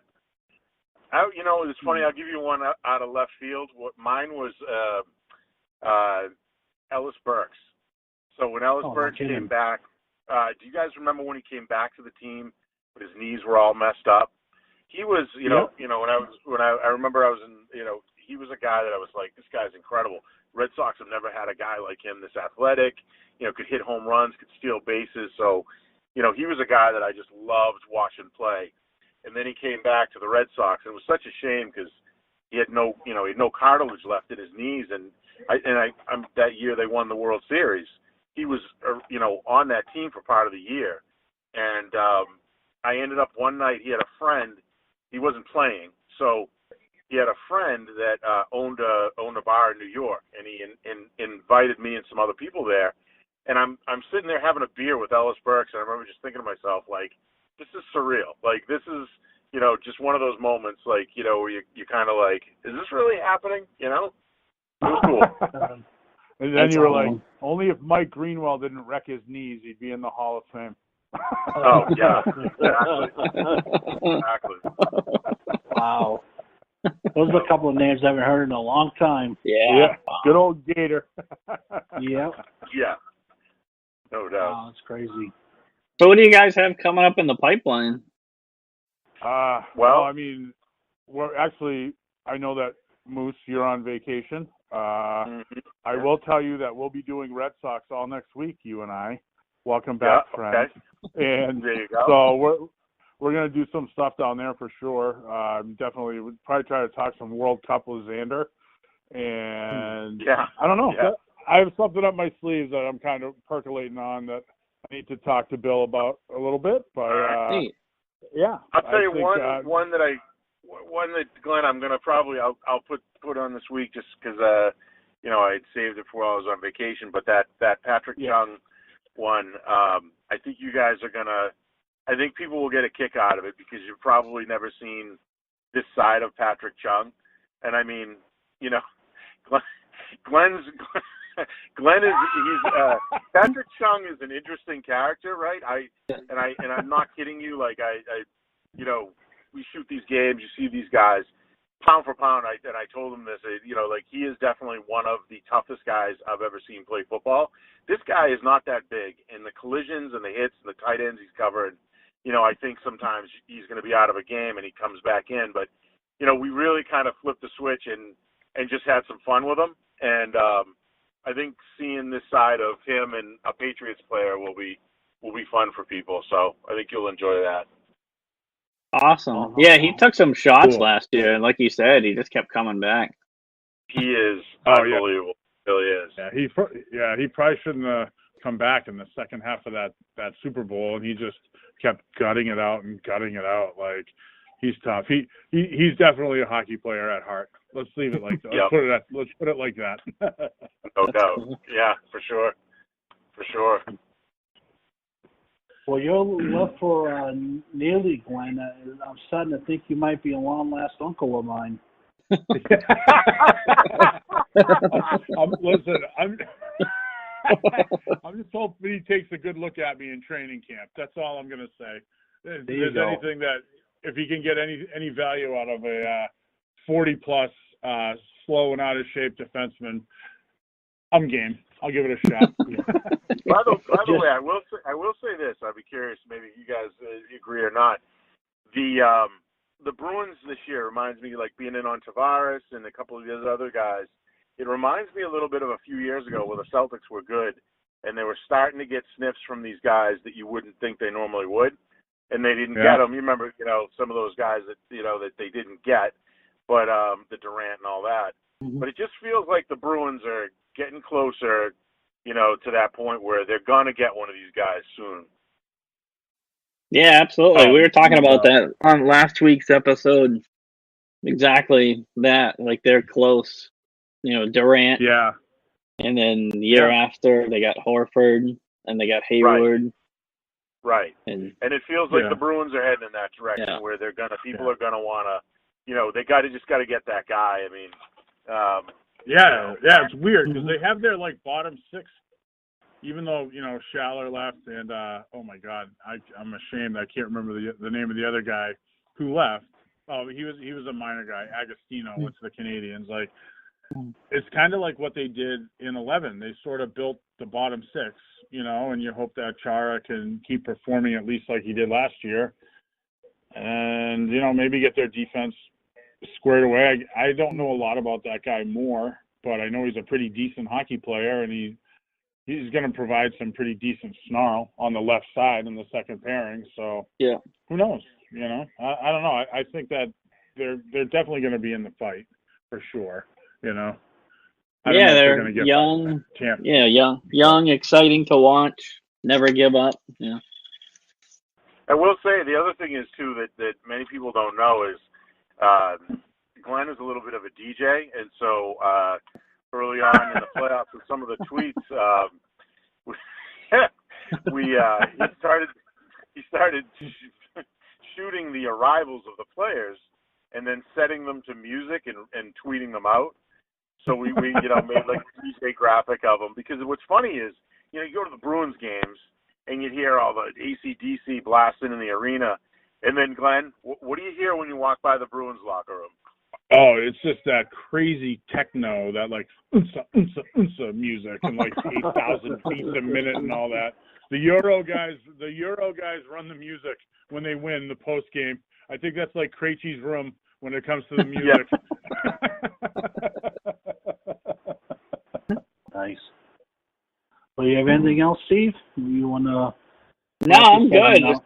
It's funny. I'll give you one out of left field. Mine was Ellis Burks. So when Ellis Burks came back, do you guys remember when he came back to the team? His knees were all messed up. He was, I remember I was in, he was a guy that I was like, this guy's incredible. Red Sox have never had a guy like him, this athletic, could hit home runs, could steal bases. So, he was a guy that I just loved watching play. And then he came back to the Red Sox. It was such a shame because he had no cartilage left in his knees. And that year they won the World Series. He was, on that team for part of the year. And I ended up one night. He had a friend. He wasn't playing, so he had a friend that owned a bar in New York, and he invited me and some other people there. And I'm sitting there having a beer with Ellis Burks, and I remember just thinking to myself, like, this is surreal. Like, this is, just one of those moments, like, where you kind of like, is this really happening? It was cool. And then you were like, only if Mike Greenwell didn't wreck his knees, he'd be in the Hall of Fame. Oh, yeah. Exactly. Wow. Those are a couple of names I haven't heard in a long time. Yeah. Good old Gator. Yeah. Yeah. No doubt. Wow, that's crazy. So what do you guys have coming up in the pipeline? Well, I mean, I know that Moose, you're on vacation. I will tell you that we'll be doing Red Sox all next week, you and I. Welcome back, friends. Okay. And there you go. So we're going to do some stuff down there for sure. Definitely, we'll probably try to talk some World Cup with Xander. And I don't know. Yeah. I have something up my sleeves that I'm kind of percolating on that I need to talk to Bill about a little bit. But yeah, I'll tell you one that Glenn, I'm gonna probably I'll put on this week just because I had saved it for while I was on vacation. But that Patrick Young one. I think you guys are I think people will get a kick out of it because you've probably never seen this side of Patrick Chung. And I mean, Glenn is Patrick Chung is an interesting character, right? I'm not kidding you. Like we shoot these games, you see these guys pound for pound. I told him this, like he is definitely one of the toughest guys I've ever seen play football. This guy is not that big, and the collisions and the hits and the tight ends he's covered, I think sometimes he's going to be out of a game and he comes back in. But, we really kind of flipped the switch and just had some fun with him. And I think seeing this side of him and a Patriots player will be fun for people. So I think you'll enjoy that. Awesome. Yeah, he took some shots last year, and like you said, he just kept coming back. He is unbelievable. He really is. Yeah, he probably shouldn't have come back in the second half of that Super Bowl, and he just kept gutting it out. Like, he's tough. He's definitely a hockey player at heart. Let's leave it like that. Let's put it like that. No doubt. Yeah, for sure. For sure. Well, your love for Neely, Glenn, I'm starting to think you might be a long-lost uncle of mine. Listen, I'm just hoping he takes a good look at me in training camp. That's all I'm going to say. If there's anything that, if he can get any value out of a 40-plus slow and out-of-shape defenseman, I'm game. I'll give it a shot. By the way, I will say this. I'd be curious, maybe you guys agree or not. The Bruins this year reminds me, like being in on Tavares and a couple of these other guys. It reminds me a little bit of a few years ago where the Celtics were good and they were starting to get sniffs from these guys that you wouldn't think they normally would, and they didn't get them. You remember, some of those guys that that they didn't get, but the Durant and all that. Mm-hmm. But it just feels like the Bruins are getting closer, to that point where they're going to get one of these guys soon. Yeah, absolutely. We were talking about that on last week's episode. Exactly that. Like, they're close. Durant. Yeah. And then the year after, they got Horford and they got Hayward. Right. And it feels like the Bruins are heading in that direction where people are going to want to, they just got to get that guy. I mean, it's weird because they have their bottom six, even though Schaller left and oh my God, I'm ashamed I can't remember the name of the other guy who left. Oh, he was a minor guy, Agostino with the Canadians. It's kind of like what they did in 11. They sort of built the bottom six, and you hope that Chara can keep performing at least like he did last year, and maybe get their defense squared away. I don't know a lot about that guy more, but I know he's a pretty decent hockey player, and he's going to provide some pretty decent snarl on the left side in the second pairing. So who knows? I don't know. I think that they're definitely going to be in the fight for sure. They're young. Young, exciting to watch. Never give up. Yeah. I will say the other thing is too that many people don't know is Glenn is a little bit of a DJ, and so early on in the playoffs with some of the tweets, he started shooting the arrivals of the players and then setting them to music and tweeting them out. So we made like a DJ graphic of them, because what's funny is you go to the Bruins games and you hear all the AC/DC blasting in the arena, and then Glenn, what do you hear when you walk by the Bruins locker room? Oh, it's just that crazy techno, that unsa music, and 8,000 beats a minute and all that. The Euro guys run the music when they win the post game. I think that's like Krejci's room when it comes to the music. Nice. Well, you have anything else, Steve? You want to? No, I'm good. Just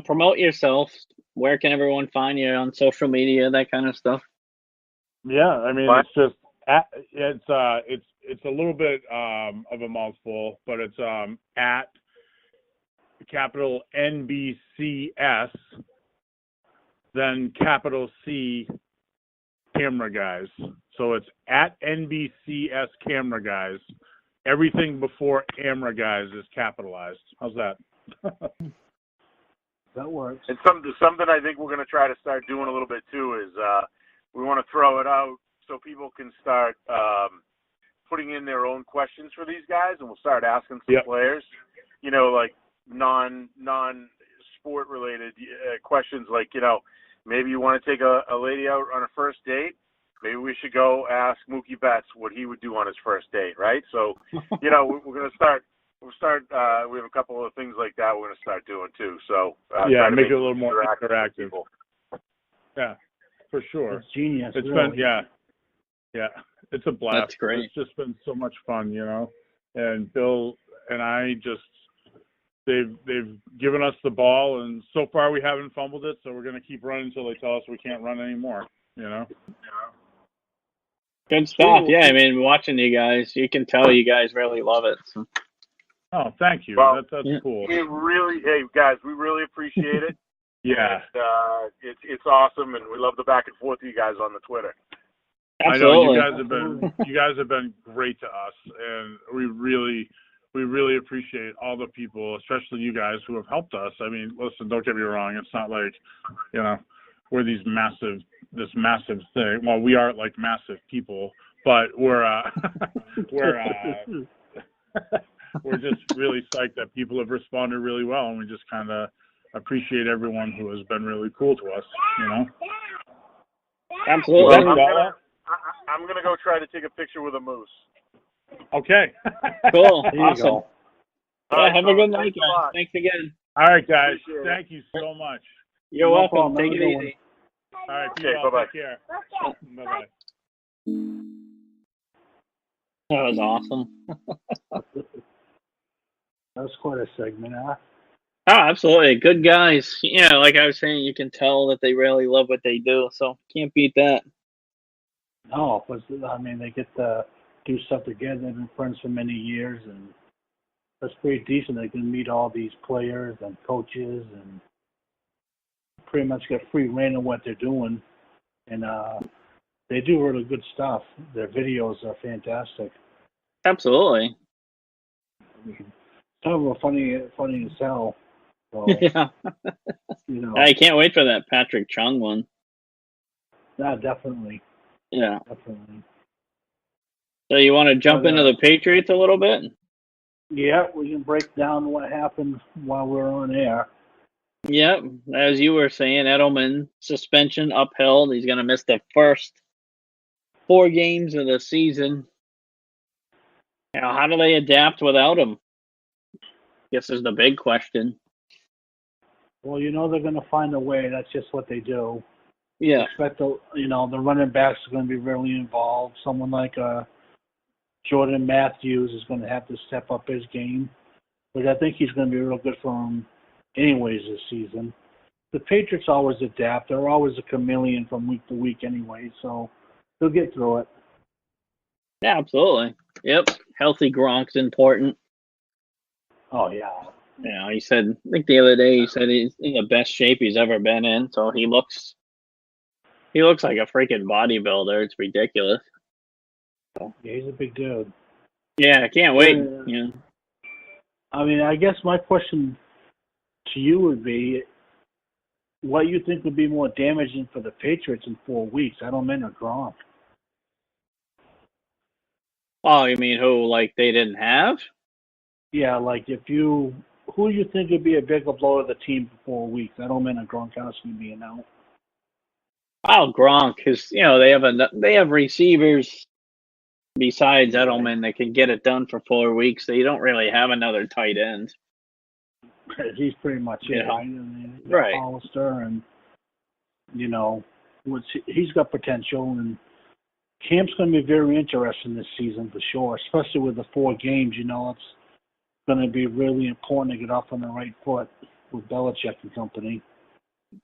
promote yourself. Where can everyone find you on social media? That kind of stuff. Yeah, I mean, it's just it's a little bit of a mouthful, but it's at capital NBCS, then capital C Camera Guys. So it's at NBCS Camera Guys, everything before camera guys is capitalized. How's that? That works. And something I think we're going to try to start doing a little bit too is we want to throw it out so people can start putting in their own questions for these guys, and we'll start asking some players, like non-sport related questions, like, maybe you want to take a lady out on a first date. Maybe we should go ask Mookie Betts what he would do on his first date, right? So, we're going to start. We have a couple of things like that we're going to start doing too. So make it a little more interactive. Yeah, for sure. It's genius. It's really. been it's a blast. That's great. It's just been so much fun, And Bill and I they've given us the ball, and so far we haven't fumbled it. So we're going to keep running until they tell us we can't run anymore. Good stuff. Yeah, I mean, watching you guys, you can tell you guys really love it. So. Oh, thank you. Well, that's cool. Hey guys, we really appreciate it. Yeah. And, it's awesome, and we love the back and forth with you guys on the Twitter. Absolutely. I know you guys have been great to us, and we really appreciate all the people, especially you guys, who have helped us. I mean, listen, don't get me wrong. It's not like, we're this massive thing. Well, we are like massive people, but we're we're just really psyched that people have responded really well, and we just kind of appreciate everyone who has been really cool to us, Absolutely. I'm gonna go try to take a picture with a moose. Okay. Cool. There you Awesome. go. Yeah, have a good night, guys. Thanks again. All right, guys. Appreciate Thank you so much. You're No welcome. problem. Take Have it a good easy. All right. Okay, bye-bye. Take care. Bye-bye. That was awesome. That was quite a segment, huh? Oh, absolutely. Good guys. Yeah, like I was saying, you can tell that they really love what they do, so can't beat that. No, but I mean, they get to do stuff together. They've been friends for many years, and that's pretty decent. They can meet all these players and coaches and pretty much get free rein of what they're doing. And they do really good stuff. Their videos are fantastic. Absolutely. Some of them are funny as hell. So, Yeah. I can't wait for that Patrick Chung one. Yeah, definitely. Yeah. Definitely. So you want to jump into the Patriots a little bit? Yeah, we can break down what happened while we're on air. Yep. As you were saying, Edelman suspension upheld. He's going to miss the first 4 games of the season. How do they adapt without him? Guess is the big question. Well, they're going to find a way. That's just what they do. Yeah. Expect the running backs are going to be really involved. Someone like Jordan Matthews is going to have to step up his game, but I think he's going to be real good for him anyways this season. The Patriots always adapt. They're always a chameleon from week to week anyway, so they'll get through it. Yeah, absolutely. Yep. Healthy Gronk's important. Oh, yeah. He said, I think the other day, he said he's in the best shape he's ever been in, so he looks like a freaking bodybuilder. It's ridiculous. Yeah, he's a big dude. Yeah, I can't wait. Yeah. I mean, I guess my question to you would be, what you think would be more damaging for the Patriots in 4 weeks, Edelman or Gronk? Oh, you mean who, like, they didn't have? Yeah, like who do you think would be a bigger blow to the team for 4 weeks, Edelman or Gronkowski being out? Oh, Gronk, because they have receivers besides Edelman that can get it done for 4 weeks. So you don't really have another tight end. He's pretty much it, right? I mean, right. Hollister, and he's got potential, and Camp's going to be very interesting this season for sure, especially with the 4 games. It's going to be really important to get off on the right foot with Belichick and company.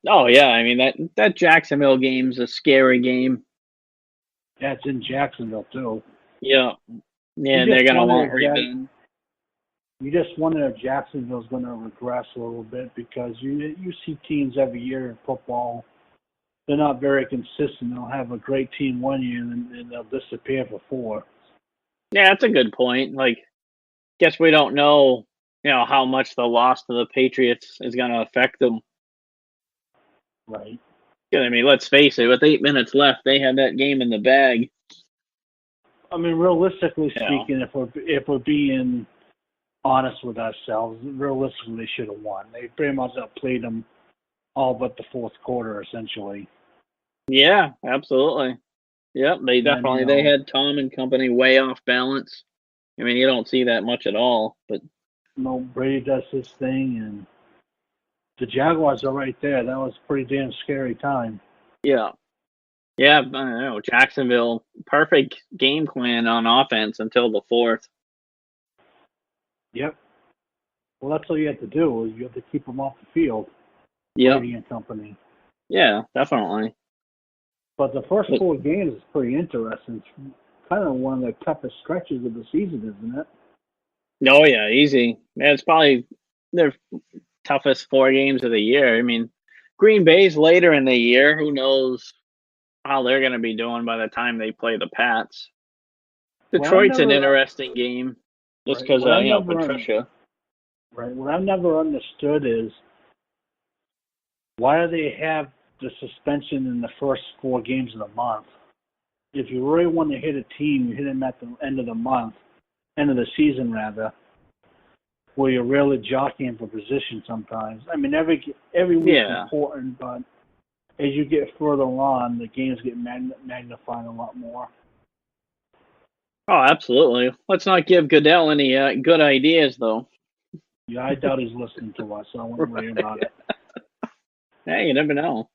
Oh yeah, I mean that Jacksonville game's a scary game. That's in Jacksonville too. Yeah, they're going to want revenge. You just wonder if Jacksonville's going to regress a little bit, because you see teams every year in football. They're not very consistent. They'll have a great team one year and they'll disappear for 4. Yeah, that's a good point. Like guess we don't know, how much the loss to the Patriots is going to affect them. Right. I mean, let's face it, with 8 minutes left, they had that game in the bag. I mean, realistically speaking, if we're being honest with ourselves, realistically, they should have won. They pretty much outplayed them all but the fourth quarter, essentially. Yeah, absolutely. Yep, they definitely they had Tom and company way off balance. I mean, you don't see that much at all, but no, Brady does his thing, and the Jaguars are right there. That was a pretty damn scary time. Yeah. Yeah, I don't know. Jacksonville, perfect game plan on offense until the fourth. Yep. Well, that's all you have to do. You have to keep them off the field. Yeah. Brady and company. Yeah, definitely. But the first 4 games is pretty interesting. It's kind of one of the toughest stretches of the season, isn't it? Oh, yeah, easy. Yeah, it's probably their toughest 4 games of the year. I mean, Green Bay's later in the year. Who knows how they're going to be doing by the time they play the Pats. Detroit's an interesting game just because of, Patricia. Right. What I've never understood is why do they have the suspension in the first 4 games of the month? If you really want to hit a team, you hit them at the end of the month, end of the season rather, where you're really jockeying for position sometimes. I mean, every week is important, but as you get further on, the games get magnified a lot more. Oh, absolutely. Let's not give Goodell any good ideas, though. Yeah, I doubt he's listening to us, so I won't worry about it. Hey, you never know.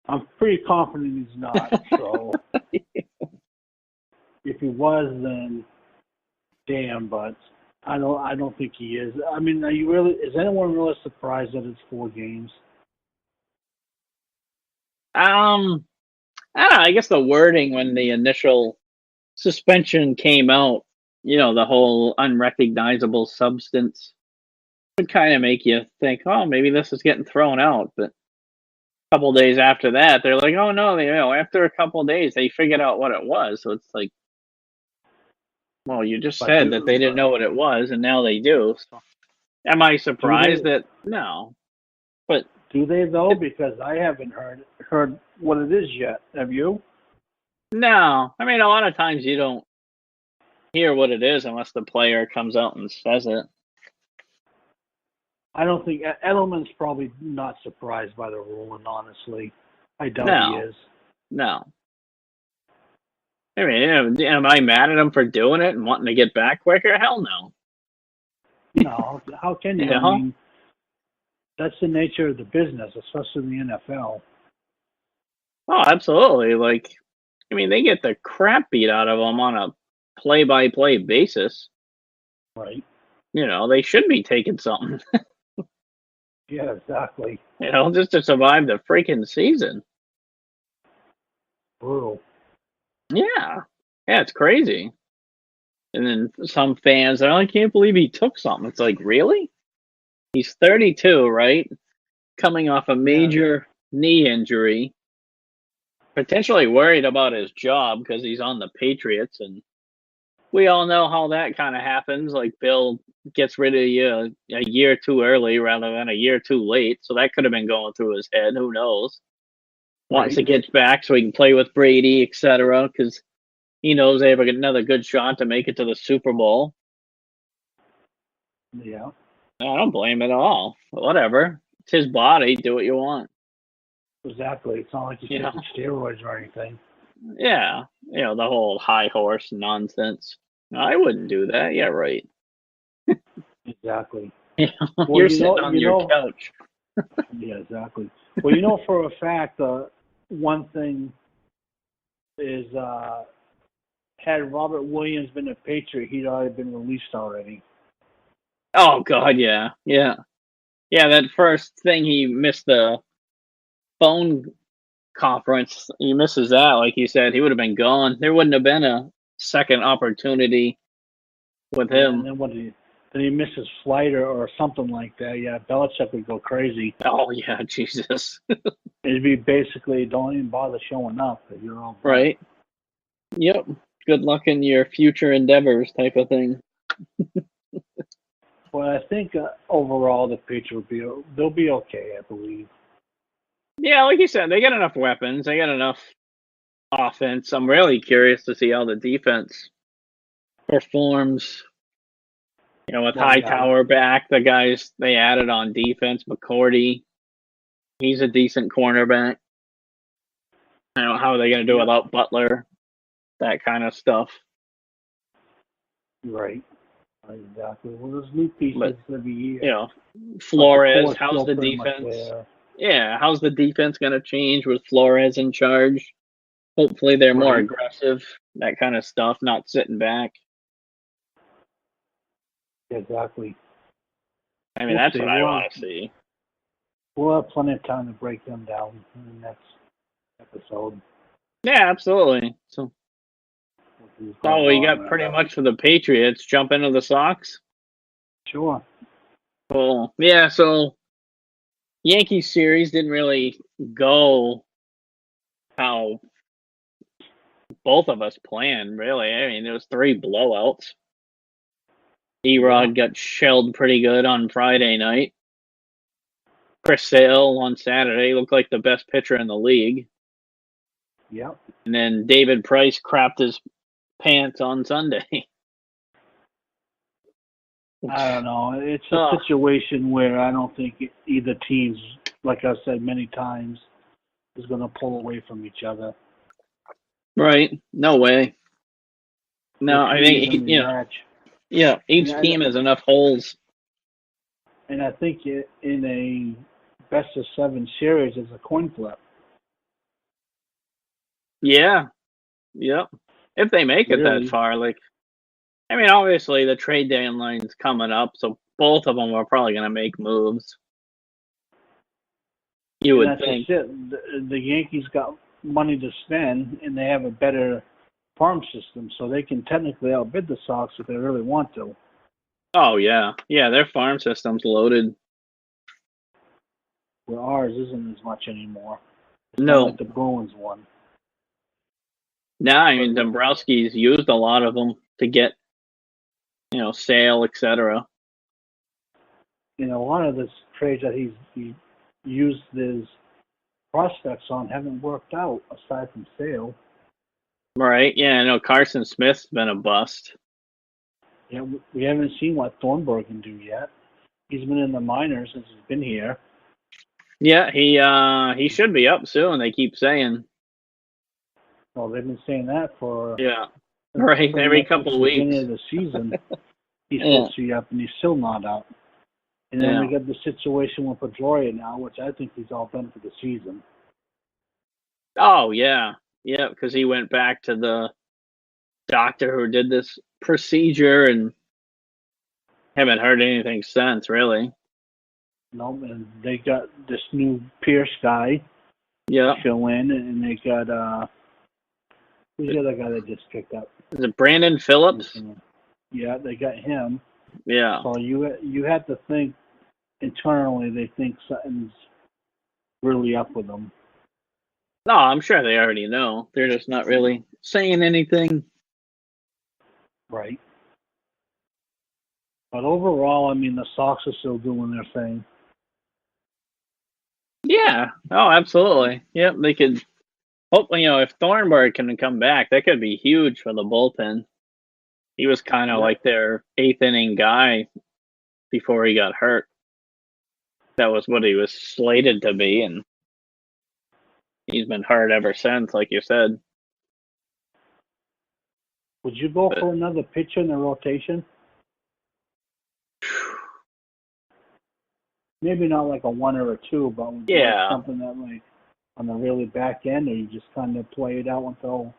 I'm pretty confident he's not, so if he was, then damn, but I don't think he is. I mean, is anyone really surprised that it's 4 games? I don't know, I guess the wording when the initial suspension came out, the whole unrecognizable substance would kind of make you think, oh, maybe this is getting thrown out. But a couple days after that, they're like, oh, no, after a couple days, they figured out what it was. So it's like, well, you just said that they didn't know what it was, and now they do. So, am I surprised that? No. But do they, though? Because I haven't heard what it is yet. Have you? No. I mean, a lot of times you don't hear what it is unless the player comes out and says it. I don't think Edelman's probably not surprised by the ruling, honestly. I doubt he is. No. I mean, am I mad at him for doing it and wanting to get back quicker? Hell no. No, how can you? I mean, that's the nature of the business, especially in the NFL. Oh, absolutely. Like, I mean, they get the crap beat out of them on a play-by-play basis. Right. They should be taking something. Yeah, exactly. Just to survive the freaking season. Brutal. Yeah. Yeah, it's crazy. And then some fans are, I can't believe he took something. It's like, really? He's 32, right? Coming off a major knee injury. Potentially worried about his job because he's on the Patriots. And we all know how that kind of happens. Like, Bill gets rid of you a year too early rather than a year too late. So that could have been going through his head. Who knows? Wants to get back so he can play with Brady, etc. Because he knows they have another good shot to make it to the Super Bowl. Yeah. I don't blame it at all. Whatever. It's his body. Do what you want. Exactly. It's not like he's taking steroids or anything. Yeah. The whole high horse nonsense. I wouldn't do that. Yeah, right. Exactly. You're sitting on your couch. Yeah, exactly. Well, for a fact, one thing is had Robert Williams been a Patriot, he'd already been released already. Oh, God, yeah. Yeah. Yeah, that first thing he missed the phone conference. He misses that, like you said. He would have been gone. There wouldn't have been a second opportunity with him. And then he missed his flight or something like that. Yeah, Belichick would go crazy. Oh, yeah, Jesus. It'd be basically, don't even bother showing up. You're all right. Yep. good luck in your future endeavors type of thing. Well, I think overall the Patriots they'll be okay, I believe. Yeah, like you said, they got enough weapons. They got enough offense. I'm really curious to see how the defense performs. With Hightower back, the guys they added on defense, McCourty, he's a decent cornerback. How are they going to do without Butler? That kind of stuff. Right. Exactly. Well, there's new pieces every year. Flores, how's the defense? Yeah, how's the defense going to change with Flores in charge? Hopefully they're more aggressive, that kind of stuff, not sitting back. Exactly. I mean, that's what I want to see. We'll have plenty of time to break them down in the next episode. Yeah, absolutely. So, we got pretty much for the Patriots. Jump into the Sox? Sure. Cool. Yeah, so Yankees series didn't really go how both of us planned, really. I mean, it was 3 blowouts. Erod got shelled pretty good on Friday night. Chris Sale on Saturday looked like the best pitcher in the league. Yep. And then David Price crapped his pants on Sunday. I don't know. It's a situation where I don't think either team's, like I said many times, is going to pull away from each other. Right. No way. No, I think, each team has enough holes. And I think in a best-of-7 series, it's a coin flip. Yeah. Yep. If they make it that far, obviously the trade deadline's coming up, so both of them are probably going to make moves. You would think. The Yankees got money to spend, and they have a better farm system, so they can technically outbid the Sox if they really want to. Oh, yeah. Yeah, their farm system's loaded. Where ours isn't as much anymore. It's no. Not like the Bruins one. No, I mean, Dombrowski's used a lot of them to get, Sale, etc. A lot of the trades that he used his prospects on haven't worked out, aside from Sale. Right, yeah, I know Carson Smith's been a bust. Yeah, we haven't seen what Thornburg can do yet. He's been in the minors since he's been here. Yeah, he should be up soon, they keep saying. Well, they've been saying that for... Yeah, right, every couple of weeks. Beginning of the season, he's supposed to be up, and he's still not up. And then we got the situation with Pedroia now, which I think he's all done for the season. Oh, yeah. Yeah, because he went back to the doctor who did this procedure and haven't heard anything since, really. No, and they got this new Pierce guy to fill in, and they got, who's the other guy they just picked up? Is it Brandon Phillips? Yeah, they got him. Yeah. So you have to think internally they think something's really up with them. No, I'm sure they already know. They're just not really saying anything. Right. But overall, I mean, the Sox are still doing their thing. Yeah. Oh, absolutely. Yep, they could. Hopefully, if Thornburg can come back, that could be huge for the bullpen. He was kind of like their 8th inning guy before he got hurt. That was what he was slated to be, and he's been hurt ever since, like you said. Would you go for another pitcher in the rotation? Maybe not like a 1 or a 2, but something that like on the really back end, or you just kind of play it out until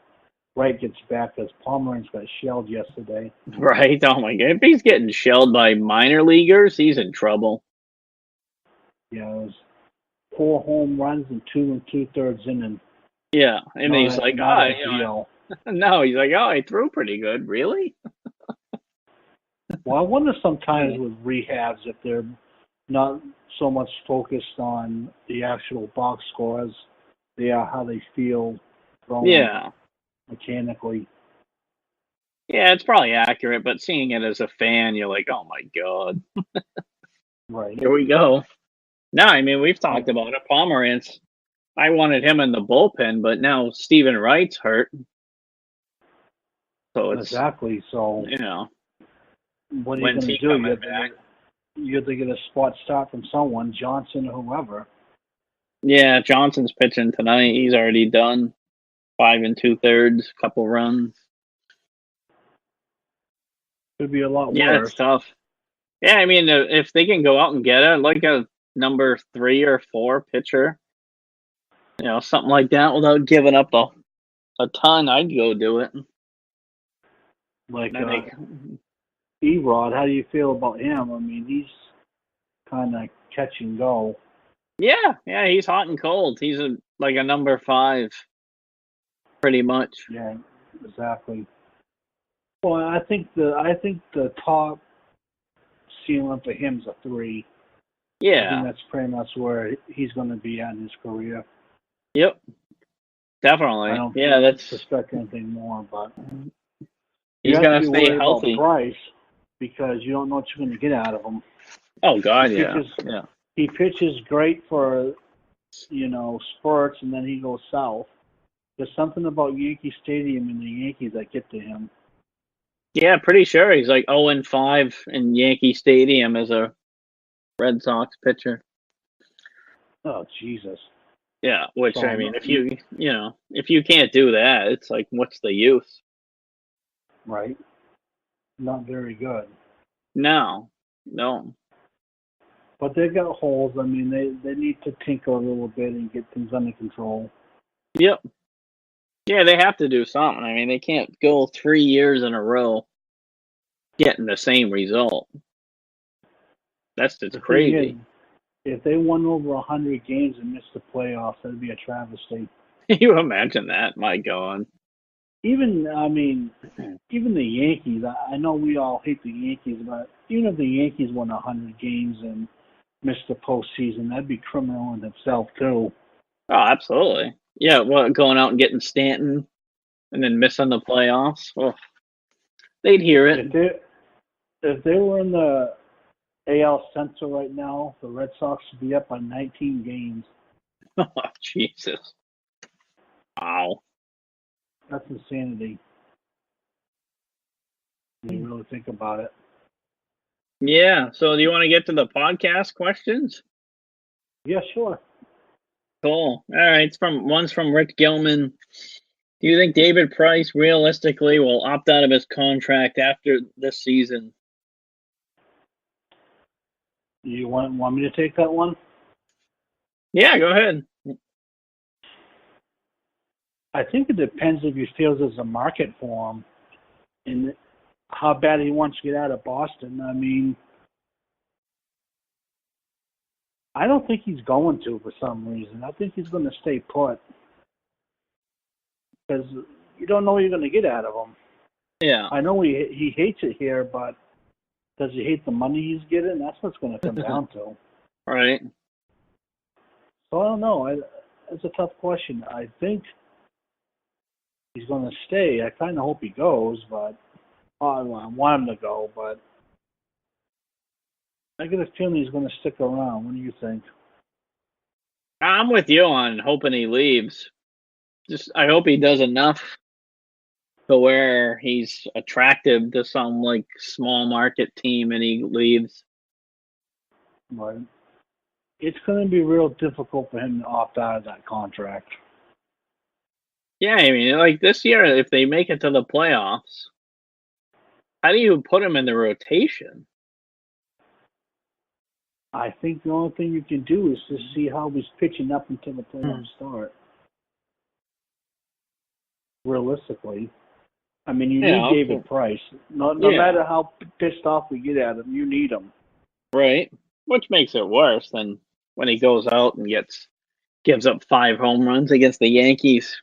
Wright gets back, because Pomeranz got shelled yesterday. Right. Oh my God! If he's getting shelled by minor leaguers, he's in trouble. Yeah, it was 4 home runs and 2 2/3 innings. Yeah, and he's like, no, he's like, I threw pretty good. Really? Well, I wonder sometimes with rehabs if they're not so much focused on the actual box score as they are how they feel throwing mechanically. Yeah, it's probably accurate, but seeing it as a fan, you're like, oh my god. Right. Here we go. No, I mean, we've talked about it. Pomerantz, I wanted him in the bullpen, but now Stephen Wright's hurt. So it's exactly. So what are you going to do? You have to get a spot start from someone, Johnson or whoever. Yeah, Johnson's pitching tonight. He's already done 5 2/3, couple runs. Could be a lot worse. Yeah, it's tough. Yeah, I mean, if they can go out and get it, like a number 3 or 4 pitcher, something like that, without giving up a ton, I'd go do it. Like Erod, how do you feel about him? I mean, he's kind of catch and go. Yeah, he's hot and cold. He's like a number 5, pretty much. Yeah, exactly. Well, I think the top ceiling for him is a 3. Yeah, I think that's pretty much where he's going to be at in his career. Yep, definitely. I don't that's suspect anything more, but he's going to stay healthy. Price, because you don't know what you're going to get out of him. Oh God, He pitches great for spurts, and then he goes south. There's something about Yankee Stadium and the Yankees that get to him. Yeah, pretty sure he's like 0-5 in Yankee Stadium as a Red Sox pitcher. Oh Jesus. Yeah, which I mean, if you can't do that, it's like, what's the use? Right. Not very good. No. But they've got holes. I mean, they need to tinker a little bit and get things under control. Yep. Yeah, they have to do something. I mean, they can't go 3 years in a row getting the same result. That's just crazy. If they won over 100 games and missed the playoffs, that'd be a travesty. Can you imagine that? My God. Even the Yankees, I know we all hate the Yankees, but even if the Yankees won 100 games and missed the postseason, that'd be criminal in itself, too. Oh, absolutely. Yeah, going out and getting Stanton and then missing the playoffs? Oh, they'd hear it. If they were in the AL Central right now, the Red Sox would be up by 19 games. Oh, Jesus. Wow. That's insanity. When you really think about it. Yeah. So do you want to get to the podcast questions? Yeah, sure. Cool. All right. One's from Rick Gilman. Do you think David Price realistically will opt out of his contract after this season? You want me to take that one? Yeah, go ahead. I think it depends if he feels there's a market for him and how bad he wants to get out of Boston. I mean, I don't think he's going to for some reason. I think he's going to stay put because you don't know what you're going to get out of him. Yeah. I know he hates it here, but does he hate the money he's getting? That's what's going to come down to. Right. So I don't know. It's a tough question. I think he's going to stay. I kind of hope he goes, but I want him to go. But I get a feeling he's going to stick around. What do you think? I'm with you on hoping he leaves. I hope he does enough to where he's attractive to some like small market team and he leaves. Right. It's going to be real difficult for him to opt out of that contract. Yeah, I mean, like this year, if they make it to the playoffs, how do you put him in the rotation? I think the only thing you can do is to see how he's pitching up until the playoffs start. Realistically. I mean, you need David Price. No matter how pissed off we get at him, you need him. Right. Which makes it worse than when he goes out and gives up 5 home runs against the Yankees.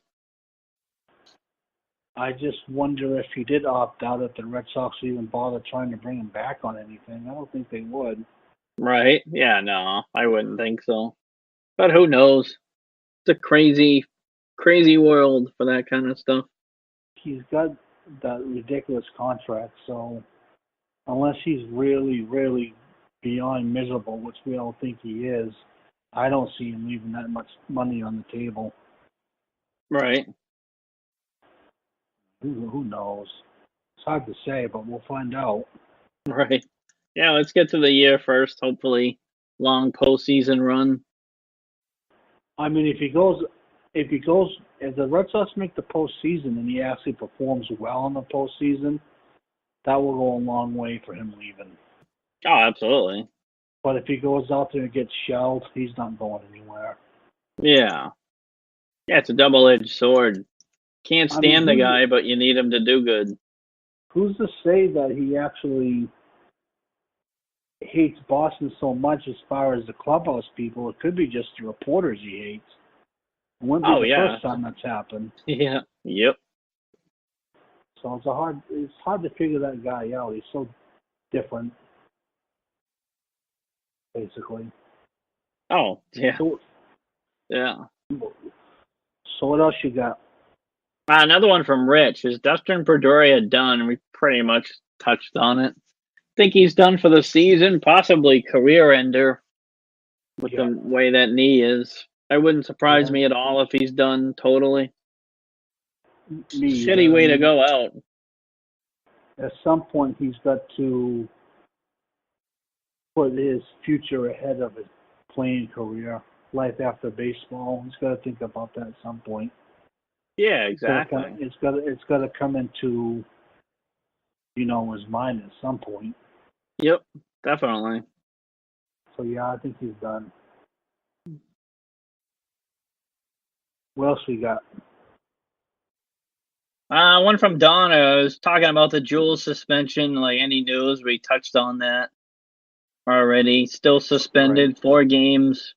I just wonder if he did opt out, if the Red Sox would even bother trying to bring him back on anything. I don't think they would. Right. Yeah, no, I wouldn't think so. But who knows? It's a crazy, crazy world for that kind of stuff. He's got that ridiculous contract. So unless he's really, really beyond miserable, which we all think he is, I don't see him leaving that much money on the table. Right. Who knows? It's hard to say, but we'll find out. Right. Yeah, let's get to the year first. Hopefully, long postseason run. I mean, if the Red Sox make the postseason and he actually performs well in the postseason, that will go a long way for him leaving. Oh, absolutely. But if he goes out there and gets shelled, he's not going anywhere. Yeah. Yeah, it's a double-edged sword. Can't stand the guy, but you need him to do good. Who's to say that he actually hates Boston so much as far as the clubhouse people? It could be just the reporters he hates. It wouldn't be the first time that's happened. Yeah. Yep. So it's hard to figure that guy out. He's so different, basically. Oh, yeah. Yeah. So what else you got? Another one from Rich. Is Dustin Pedroia done? We pretty much touched on it. Think he's done for the season, possibly career ender with the way that knee is. It wouldn't surprise me at all if he's done totally. Shitty way to go out. At some point, he's got to put his future ahead of his playing career, life after baseball. He's got to think about that at some point. Yeah, exactly. It's got to come into, his mind at some point. Yep, definitely. So yeah, I think he's done. What else we got? One from Donna was talking about the Jules suspension. Like any news, we touched on that already. Still suspended, 4 games.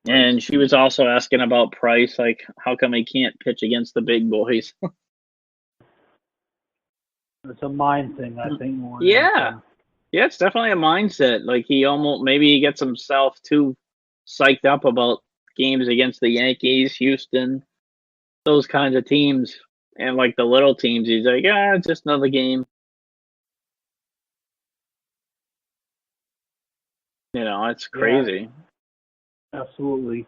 And she was also asking about Price, like how come he can't pitch against the big boys? It's a mind thing, I think. Yeah, it's definitely a mindset. Like maybe he gets himself too psyched up about games against the Yankees, Houston, those kinds of teams, and like the little teams. He's like, it's just another game. It's crazy. Yeah, absolutely.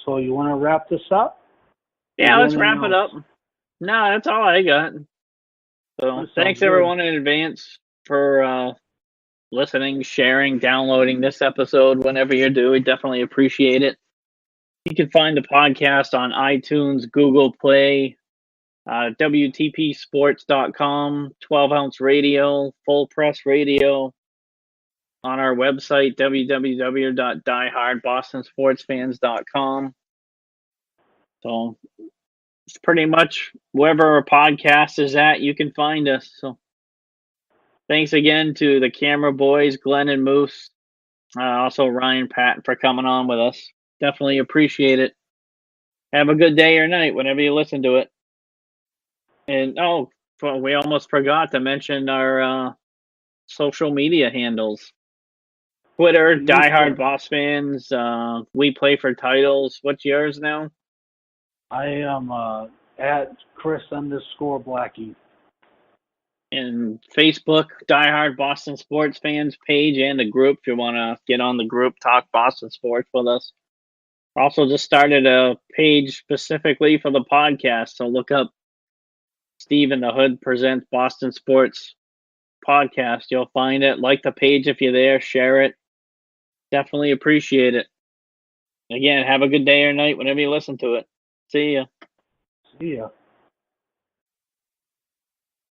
So you want to wrap this up? Yeah, let's wrap it up. No, that's all I got. So thanks everyone in advance for listening, sharing, downloading this episode whenever you do. We definitely appreciate it. You can find the podcast on iTunes, Google Play, WTPsports.com, 12-ounce radio, full press radio, on our website, www.diehardbostonsportsfans.com. So it's pretty much wherever a podcast is at, you can find us. So thanks again to the camera boys, Glenn and Moose. Also Ryan Paton for coming on with us. Definitely appreciate it. Have a good day or night whenever you listen to it. And we almost forgot to mention our social media handles. Twitter, Diehard Boss Fans. We Play for Titles. What's yours now? I am at Chris_Blackie. And Facebook, Diehard Boston Sports Fans page and the group if you want to get on the group, talk Boston sports with us. Also just started a page specifically for the podcast, so look up Steve in the Hood Presents Boston Sports Podcast. You'll find it. Like the page if you're there. Share it. Definitely appreciate it. Again, have a good day or night whenever you listen to it. See ya. See ya.